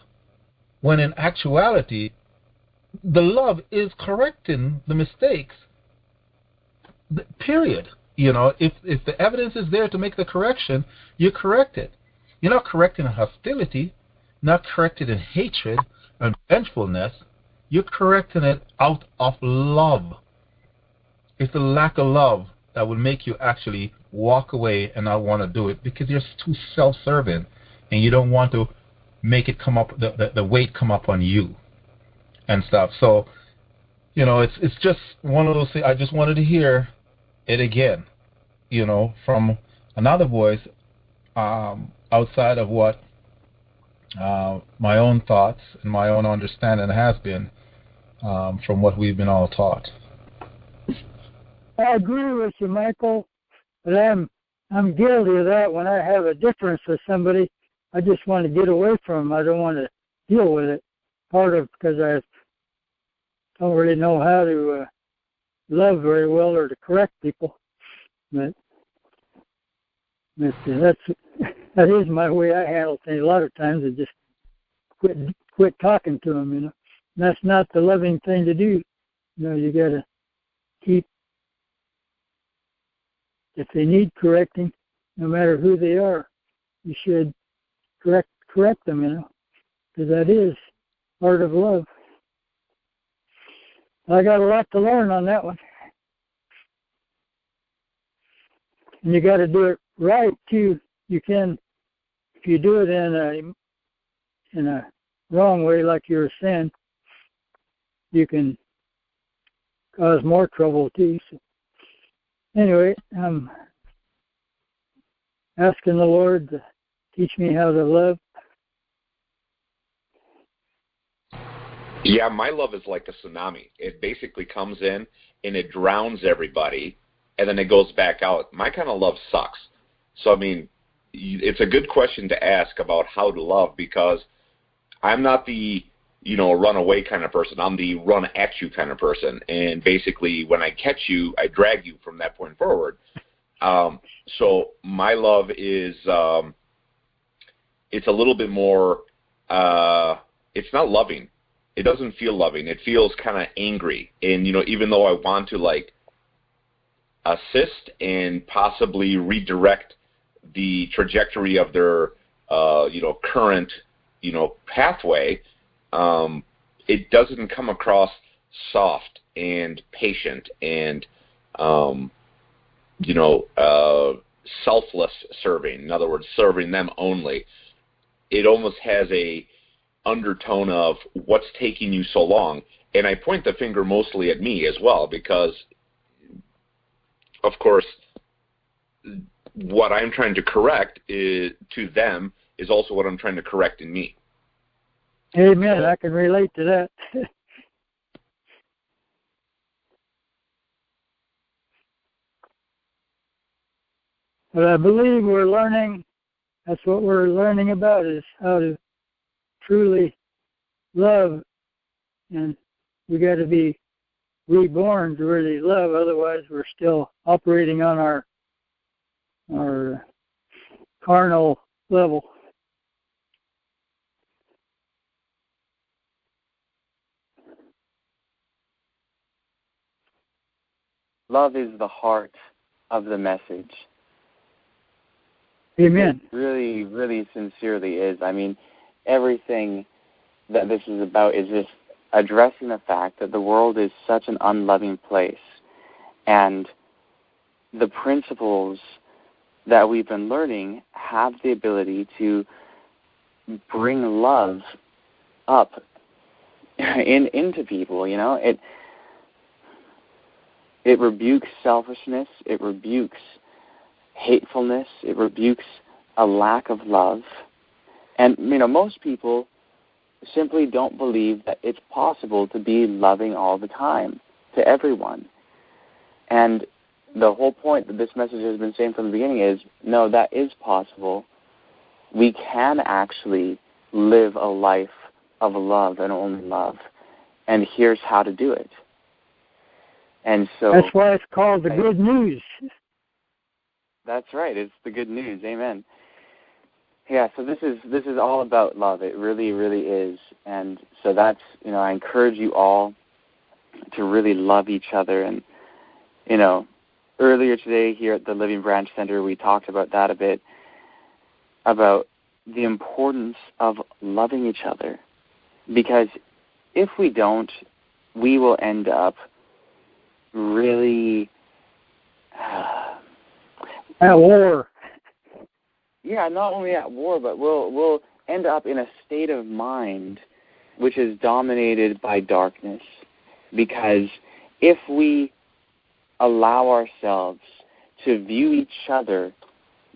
When in actuality, the love is correcting the mistakes, period. If the evidence is there to make the correction, you correct it. You're not correcting hostility, not correcting in hatred and vengefulness. You're correcting it out of love. It's the lack of love that will make you actually walk away and not want to do it, because you're too self-serving and you don't want to make it come up, the weight come up on you and stuff. So, it's just one of those things. I just wanted to hear it again, from another voice outside of what my own thoughts and my own understanding has been from what we've been all taught. I agree with you, Michael, but I'm guilty of that. When I have a difference with somebody, I just want to get away from them. I don't want to deal with it. Part of because I don't really know how to love very well or to correct people. But that is my way I handle things. A lot of times I just quit talking to them. And that's not the loving thing to do. You got to keep. If they need correcting, no matter who they are, you should correct them, because that is part of love. I got a lot to learn on that one. And you got to do it right too. You can, if you do it in a wrong way, like you're saying, you can cause more trouble too. So anyway, I'm asking the Lord to teach me how to love. Yeah, my love is like a tsunami. It basically comes in and it drowns everybody, and then it goes back out. My kind of love sucks. So, it's a good question to ask about how to love, because I'm not the, run away kind of person. I'm the run at you kind of person. And basically, when I catch you, I drag you from that point forward. So my love is, it's a little bit more, it's not loving. It doesn't feel loving. It feels kind of angry. And, even though I want to, assist and possibly redirect the trajectory of their, current, pathway, it doesn't come across soft and patient and, selfless serving. In other words, serving them only. It almost has a undertone of what's taking you so long. And I point the finger mostly at me as well, because, of course, what I'm trying to correct to them is also what I'm trying to correct in me. Amen. I can relate to that. But I believe we're learning, that's what we're learning about, is how to truly love. And we got to be reborn to really love, otherwise we're still operating on our carnal level. Love is the heart of the message. Amen. It really, really sincerely is. I mean, everything that this is about is just addressing the fact that the world is such an unloving place. And the principles that we've been learning have the ability to bring love up into people, you know. It rebukes selfishness, it rebukes hatefulness, it rebukes a lack of love. And, you know, most people simply don't believe that it's possible to be loving all the time to everyone. And the whole point that this message has been saying from the beginning is, no, that is possible. We can actually live a life of love and only love. And here's how to do it. And so that's why it's called the good news. That's right. It's the good news. Amen. Yeah, so this is all about love. It really, really is. And so that's, you know, I encourage you all to really love each other. And, you know, earlier today here at the Living Branch Center, we talked about that a bit, about the importance of loving each other. Because if we don't, we will end up really at war. Yeah, not only at war, but we'll end up in a state of mind which is dominated by darkness. Because if we allow ourselves to view each other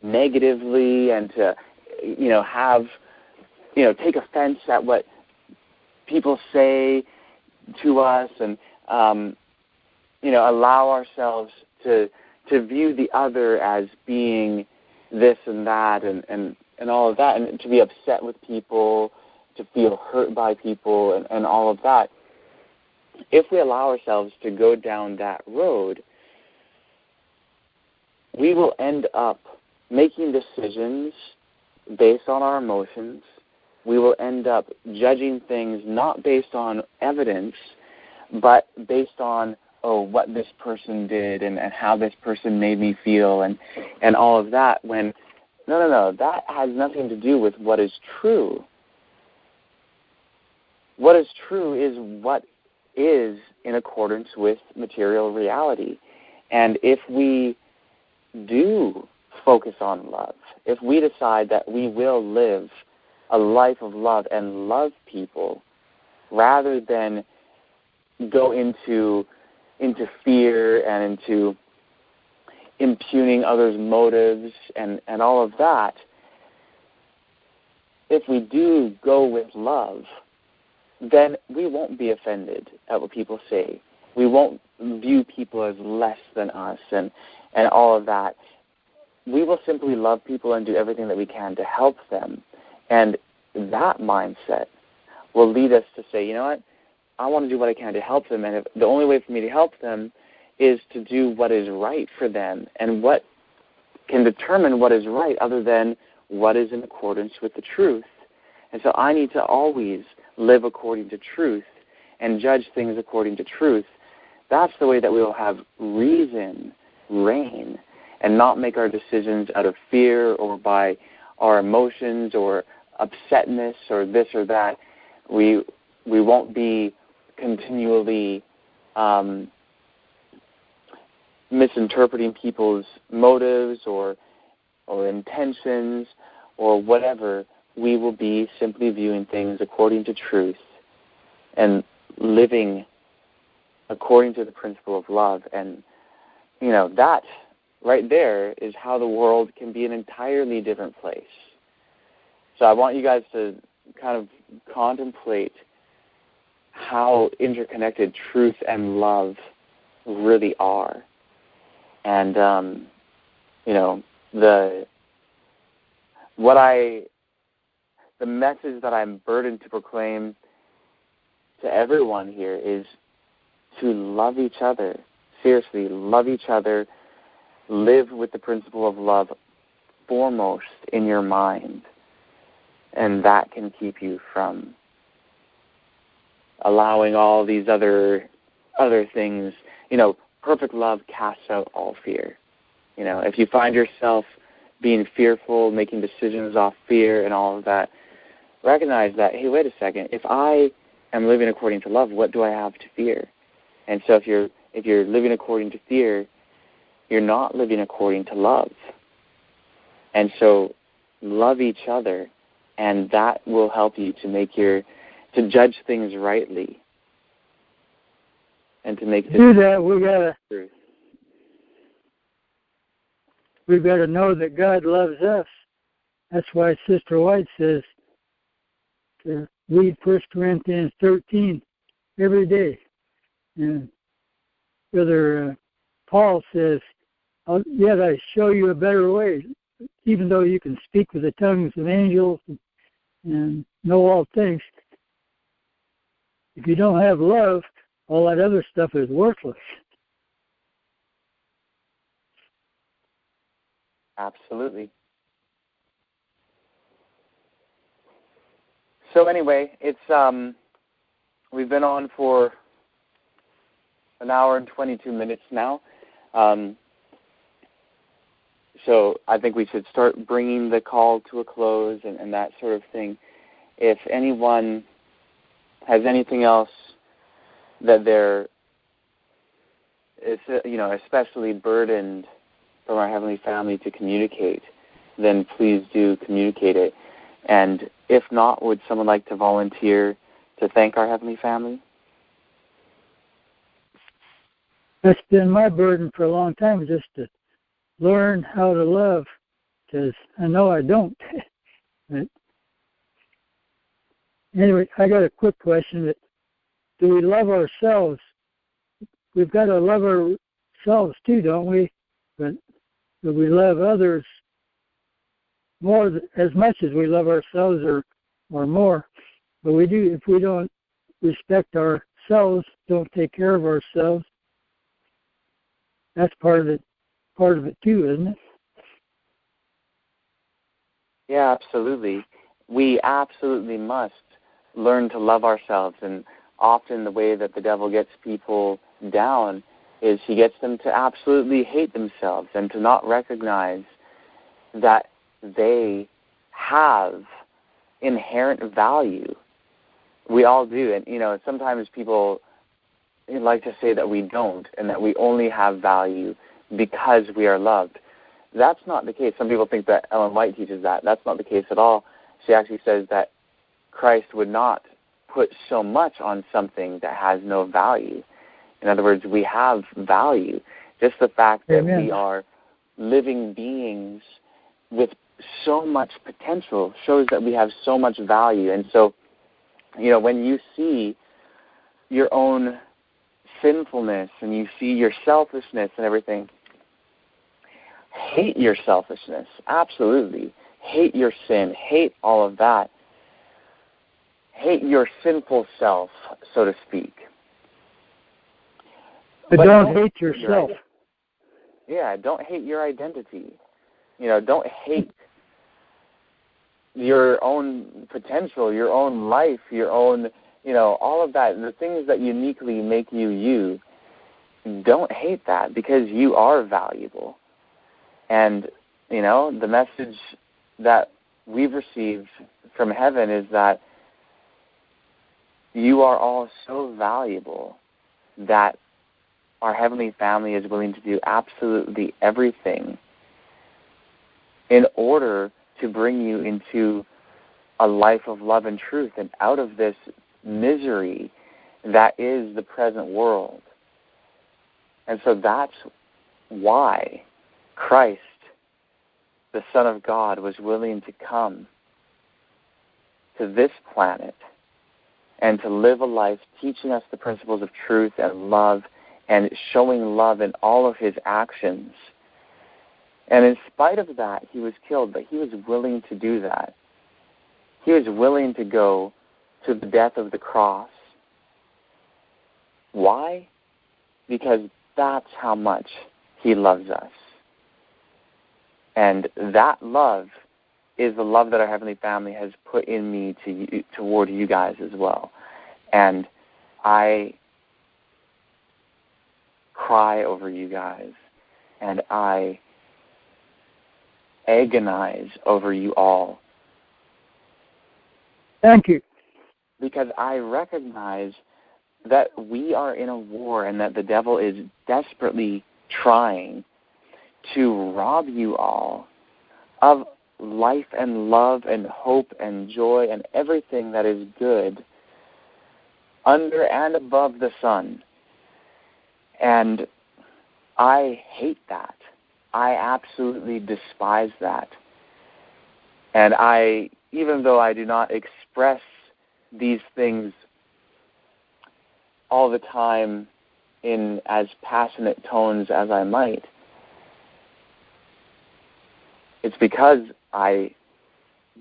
negatively and to, you know, take offense at what people say to us, and allow ourselves to view the other as being this and that and all of that, and to be upset with people, to feel hurt by people and all of that. If we allow ourselves to go down that road, we will end up making decisions based on our emotions. We will end up judging things not based on evidence, but based on, what this person did and how this person made me feel and all of that, when no, that has nothing to do with what is true. What is true is what is in accordance with material reality. And if we do focus on love, if we decide that we will live a life of love and love people rather than go into fear and into impugning others' motives and all of that, if we do go with love, then we won't be offended at what people say. We won't view people as less than us and all of that. We will simply love people and do everything that we can to help them. And that mindset will lead us to say, you know what, I want to do what I can to help them, and if the only way for me to help them is to do what is right for them. And what can determine what is right other than what is in accordance with the truth? And so I need to always live according to truth and judge things according to truth. That's the way that we will have reason reign and not make our decisions out of fear or by our emotions or upsetness or this or that. We won't be continually misinterpreting people's motives or intentions or whatever. We will be simply viewing things according to truth and living according to the principle of love. And, that right there is how the world can be an entirely different place. So I want you guys to kind of contemplate how interconnected truth and love really are. And, the message that I'm burdened to proclaim to everyone here is to love each other. Seriously, love each other. Live with the principle of love foremost in your mind. And that can keep you from allowing all these other things. Perfect love casts out all fear. If you find yourself being fearful, making decisions off fear and all of that, recognize that, hey, wait a second, if I am living according to love, what do I have to fear? And so if you're living according to fear, you're not living according to love. And so love each other, and that will help you to judge things rightly. And to make do that, we've got to know that God loves us. That's why Sister White says to read 1 Corinthians 13 every day. And Brother Paul says, yet I show you a better way, even though you can speak with the tongues of angels and know all things. If you don't have love, all that other stuff is worthless. Absolutely. So anyway, it's we've been on for an hour and 22 minutes now. So I think we should start bringing the call to a close and that sort of thing. If anyone has anything else that they're, especially burdened from our Heavenly Family to communicate, then please do communicate it. And if not, would someone like to volunteer to thank our Heavenly Family? That's been my burden for a long time, just to learn how to love, because I know I don't. But anyway, I got a quick question. Do we love ourselves? We've got to love ourselves too, don't we? But do we love others more, as much as we love ourselves, or more? But we do. If we don't respect ourselves, don't take care of ourselves, that's part of it too, isn't it? Yeah, absolutely. We absolutely must learn to love ourselves. And often the way that the devil gets people down is he gets them to absolutely hate themselves and to not recognize that they have inherent value. We all do. And, sometimes people like to say that we don't, and that we only have value because we are loved. That's not the case. Some people think that Ellen White teaches that. That's not the case at all. She actually says that Christ would not put so much on something that has no value. In other words, we have value. Just the fact that Amen. We are living beings with so much potential shows that we have so much value. And so, when you see your own sinfulness and you see your selfishness and everything, hate your selfishness, absolutely. Hate your sin, hate all of that. Hate your sinful self, so to speak. But don't hate yourself. Don't hate your identity. Don't hate your own potential, your own life, your own, all of that, the things that uniquely make you you. Don't hate that, because you are valuable. And, the message that we've received from heaven is that you are all so valuable that our Heavenly Family is willing to do absolutely everything in order to bring you into a life of love and truth and out of this misery that is the present world. And so that's why Christ, the Son of God, was willing to come to this planet and to live a life teaching us the principles of truth and love and showing love in all of his actions. And in spite of that, he was killed, but he was willing to do that. He was willing to go to the death of the cross. Why? Because that's how much he loves us. And that love is the love that our Heavenly Family has put in me toward you guys as well. And I cry over you guys, and I agonize over you all. Thank you. Because I recognize that we are in a war and that the devil is desperately trying to rob you all of life and love and hope and joy and everything that is good under and above the sun. And I hate that. I absolutely despise that. And even though I do not express these things all the time in as passionate tones as I might, it's because I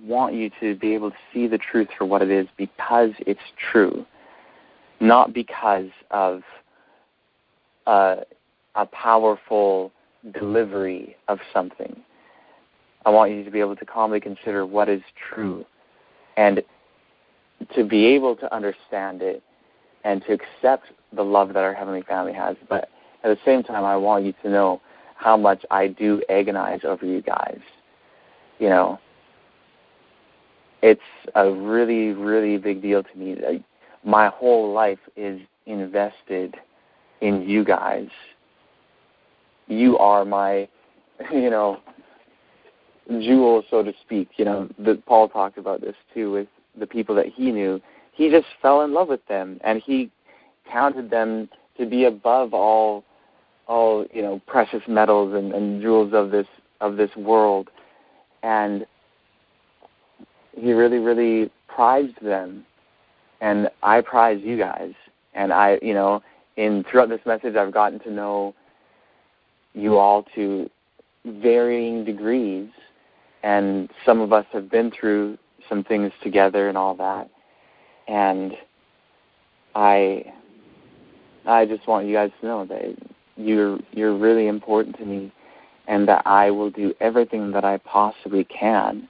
want you to be able to see the truth for what it is, because it's true, not because of a powerful delivery of something. I want you to be able to calmly consider what is true and to be able to understand it and to accept the love that our Heavenly Family has. But at the same time, I want you to know how much I do agonize over you guys. You know, it's a really, really big deal to me. My whole life is invested in you guys. You are my, jewel, so to speak. Paul talked about this too with the people that he knew. He just fell in love with them, and he counted them to be above all precious metals and jewels of this world. And he really, really prized them, and I prize you guys. And throughout this message, I've gotten to know you all to varying degrees, and some of us have been through some things together and all that. And I just want you guys to know that you're really important to me, and that I will do everything that I possibly can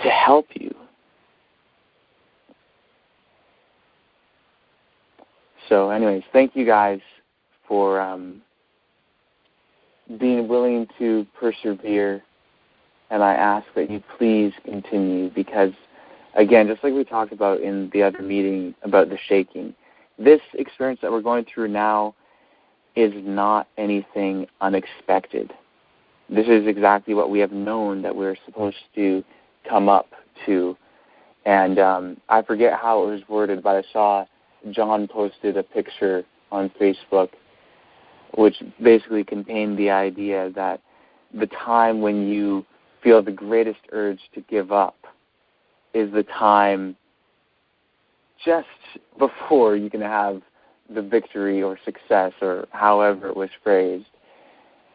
to help you. So anyways, thank you guys for being willing to persevere, and I ask that you please continue, because, again, just like we talked about in the other meeting about the shaking, this experience that we're going through now is not anything unexpected. This is exactly what we have known that we're supposed to come up to. And I forget how it was worded, but I saw John posted a picture on Facebook which basically contained the idea that the time when you feel the greatest urge to give up is the time just before you can have the victory or success, or however it was phrased.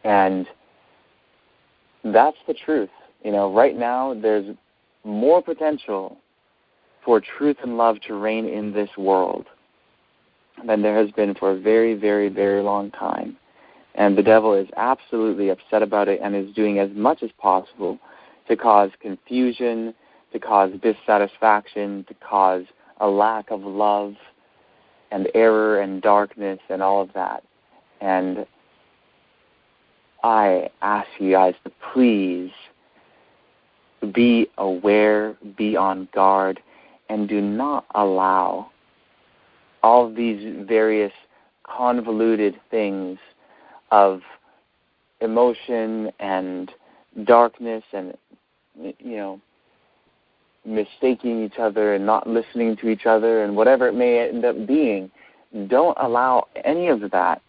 And that's the truth. Right now there's more potential for truth and love to reign in this world than there has been for a very, very, very long time. And the devil is absolutely upset about it and is doing as much as possible to cause confusion, to cause dissatisfaction, to cause a lack of love and error and darkness and all of that. And I ask you guys to please be aware, be on guard, and do not allow all of these various convoluted things of emotion and darkness and, mistaking each other and not listening to each other and whatever it may end up being. Don't allow any of that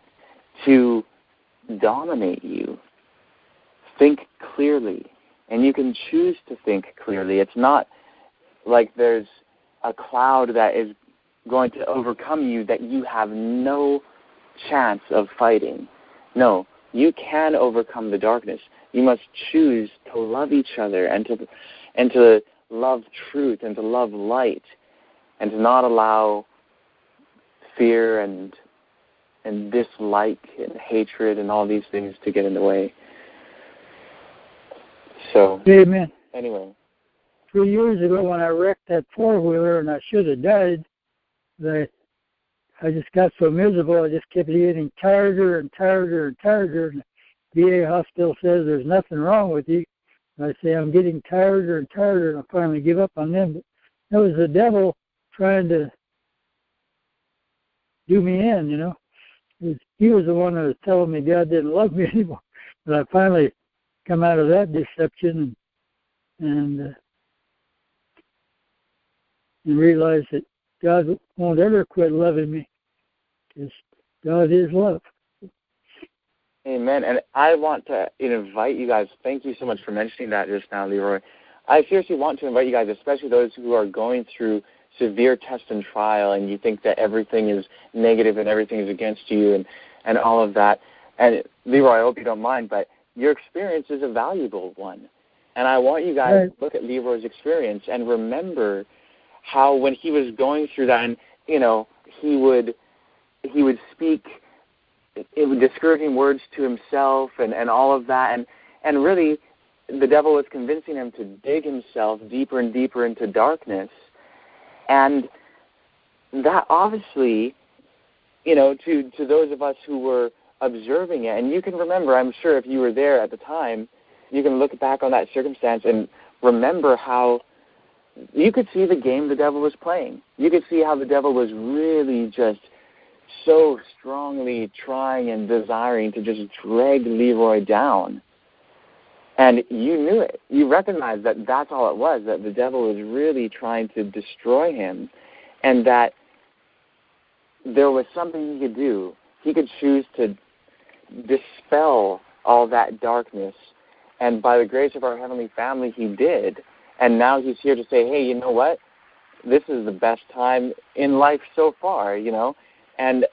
to dominate you. Think clearly and you can choose to think clearly. It's not like there's a cloud that is going to overcome you that you have no chance of fighting. No, you can overcome the darkness. You must choose to love each other and to love truth and to love light and to not allow fear and dislike and hatred and all these things to get in the way. So, amen. Anyway. 3 years ago when I wrecked that four-wheeler and I should have died, I just got so miserable I just kept getting tireder and tireder and tireder. And the VA hospital says there's nothing wrong with you. And I say I'm getting tireder and tireder, and I finally give up on them. But that was the devil trying to do me in, you know. He was the one that was telling me God didn't love me anymore. But I finally come out of that deception and realize that God won't ever quit loving me, because God is love. Amen. And I want to invite you guys, thank you so much for mentioning that just now, Leroy. I seriously want to invite you guys, especially those who are going through severe test and trial and you think that everything is negative and everything is against you and all of that. And Leroy, I hope you don't mind, but your experience is a valuable one. And I want you guys to look at Leroy's experience and remember how when he was going through that, and he would speak discouraging words to himself and all of that, and really the devil was convincing him to dig himself deeper and deeper into darkness. And that obviously, to those of us who were observing it, and you can remember, I'm sure if you were there at the time, you can look back on that circumstance and remember how you could see the game the devil was playing. You could see how the devil was really just so strongly trying and desiring to just drag Leroy down. And you knew it. You recognized that that's all it was, that the devil was really trying to destroy him, and that there was something he could do. He could choose to dispel all that darkness. And by the grace of our Heavenly Family, he did. And now he's here to say, hey, you know what? This is the best time in life so far, And,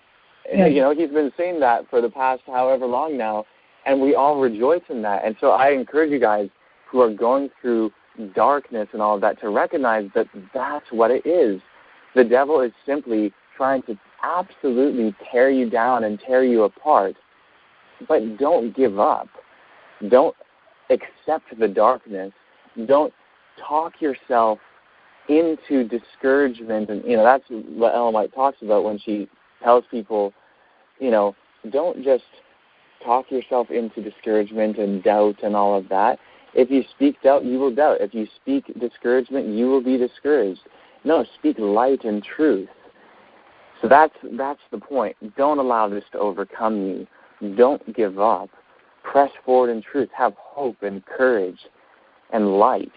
he's been saying that for the past however long now, and we all rejoice in that. And so I encourage you guys who are going through darkness and all of that to recognize that that's what it is. The devil is simply trying to absolutely tear you down and tear you apart. But don't give up. Don't accept the darkness. Don't talk yourself into discouragement. And, that's what Ellen White talks about when she tells people, don't just talk yourself into discouragement and doubt and all of that. If you speak doubt, you will doubt. If you speak discouragement, you will be discouraged. No, speak light and truth. So that's the point. Don't allow this to overcome you. Don't give up. Press forward in truth. Have hope and courage and light.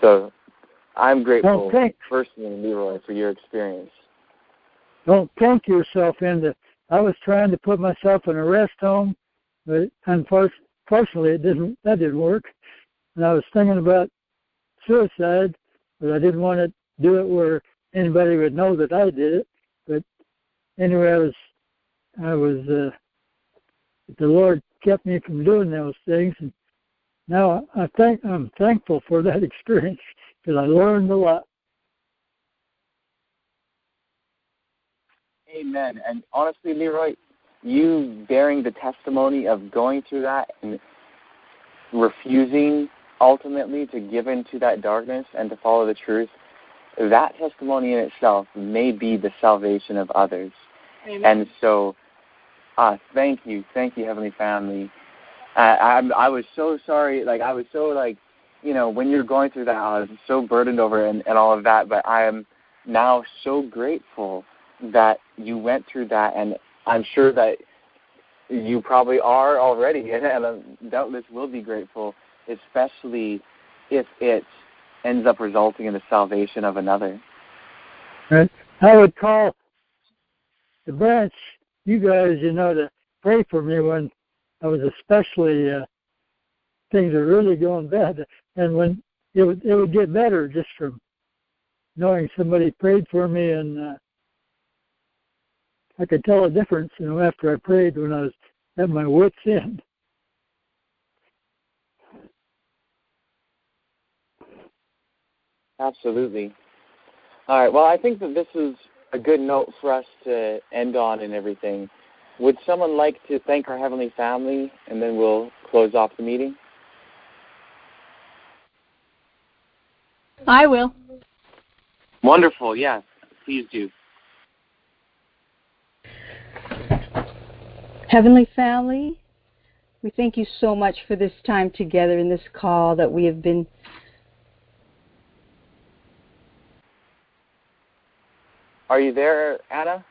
So I'm grateful, personally, Leroy, for your experience. Don't tank yourself into. I was trying to put myself in a rest home, but unfortunately that didn't work. And I was thinking about suicide, but I didn't want to do it where anybody would know that I did it. But anyway, the Lord kept me from doing those things, and now I'm thankful for that experience because I learned a lot. Amen. And honestly, Leroy, you bearing the testimony of going through that and refusing ultimately to give into that darkness and to follow the truth, that testimony in itself may be the salvation of others. Amen. And so, thank you, Heavenly Family. I was so sorry, when you're going through that, I was so burdened over and all of that, but I am now so grateful that you went through that, and I'm sure that you probably are already, and doubtless will be grateful, especially if it ends up resulting in the salvation of another. Right. I would call the branch, you guys, to pray for me when I was especially things are really going bad. And when it would get better just from knowing somebody prayed for me, and I could tell a difference, after I prayed when I was at my wit's end. Absolutely. All right. Well, I think that this is a good note for us to end on and everything. Would someone like to thank our Heavenly Family, and then we'll close off the meeting? I will. Wonderful. Yes, please do. Heavenly Family, we thank you so much for this time together in this call that we have been. Are you there, Anna?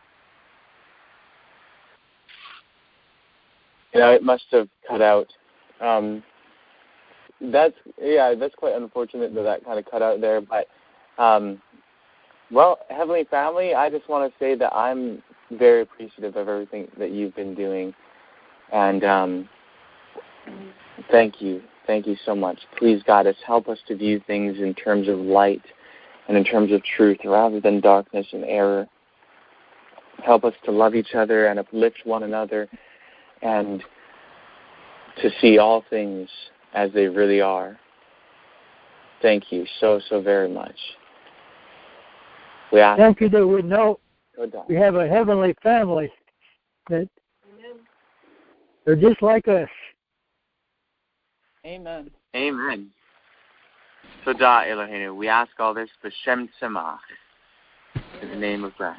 Yeah, it must have cut out. That's quite unfortunate that kind of cut out there. But, well, Heavenly Family, I just want to say that I'm very appreciative of everything that you've been doing. And thank you. Thank you so much. Please, God, help us to view things in terms of light and in terms of truth rather than darkness and error. Help us to love each other and uplift one another and to see all things as they really are. Thank you so very much. We ask. Thank you that we know we have a Heavenly Family that they're just like us. Amen. Amen. Toda Eloheinu. We ask all this b'shem tzemach, in the name of branch.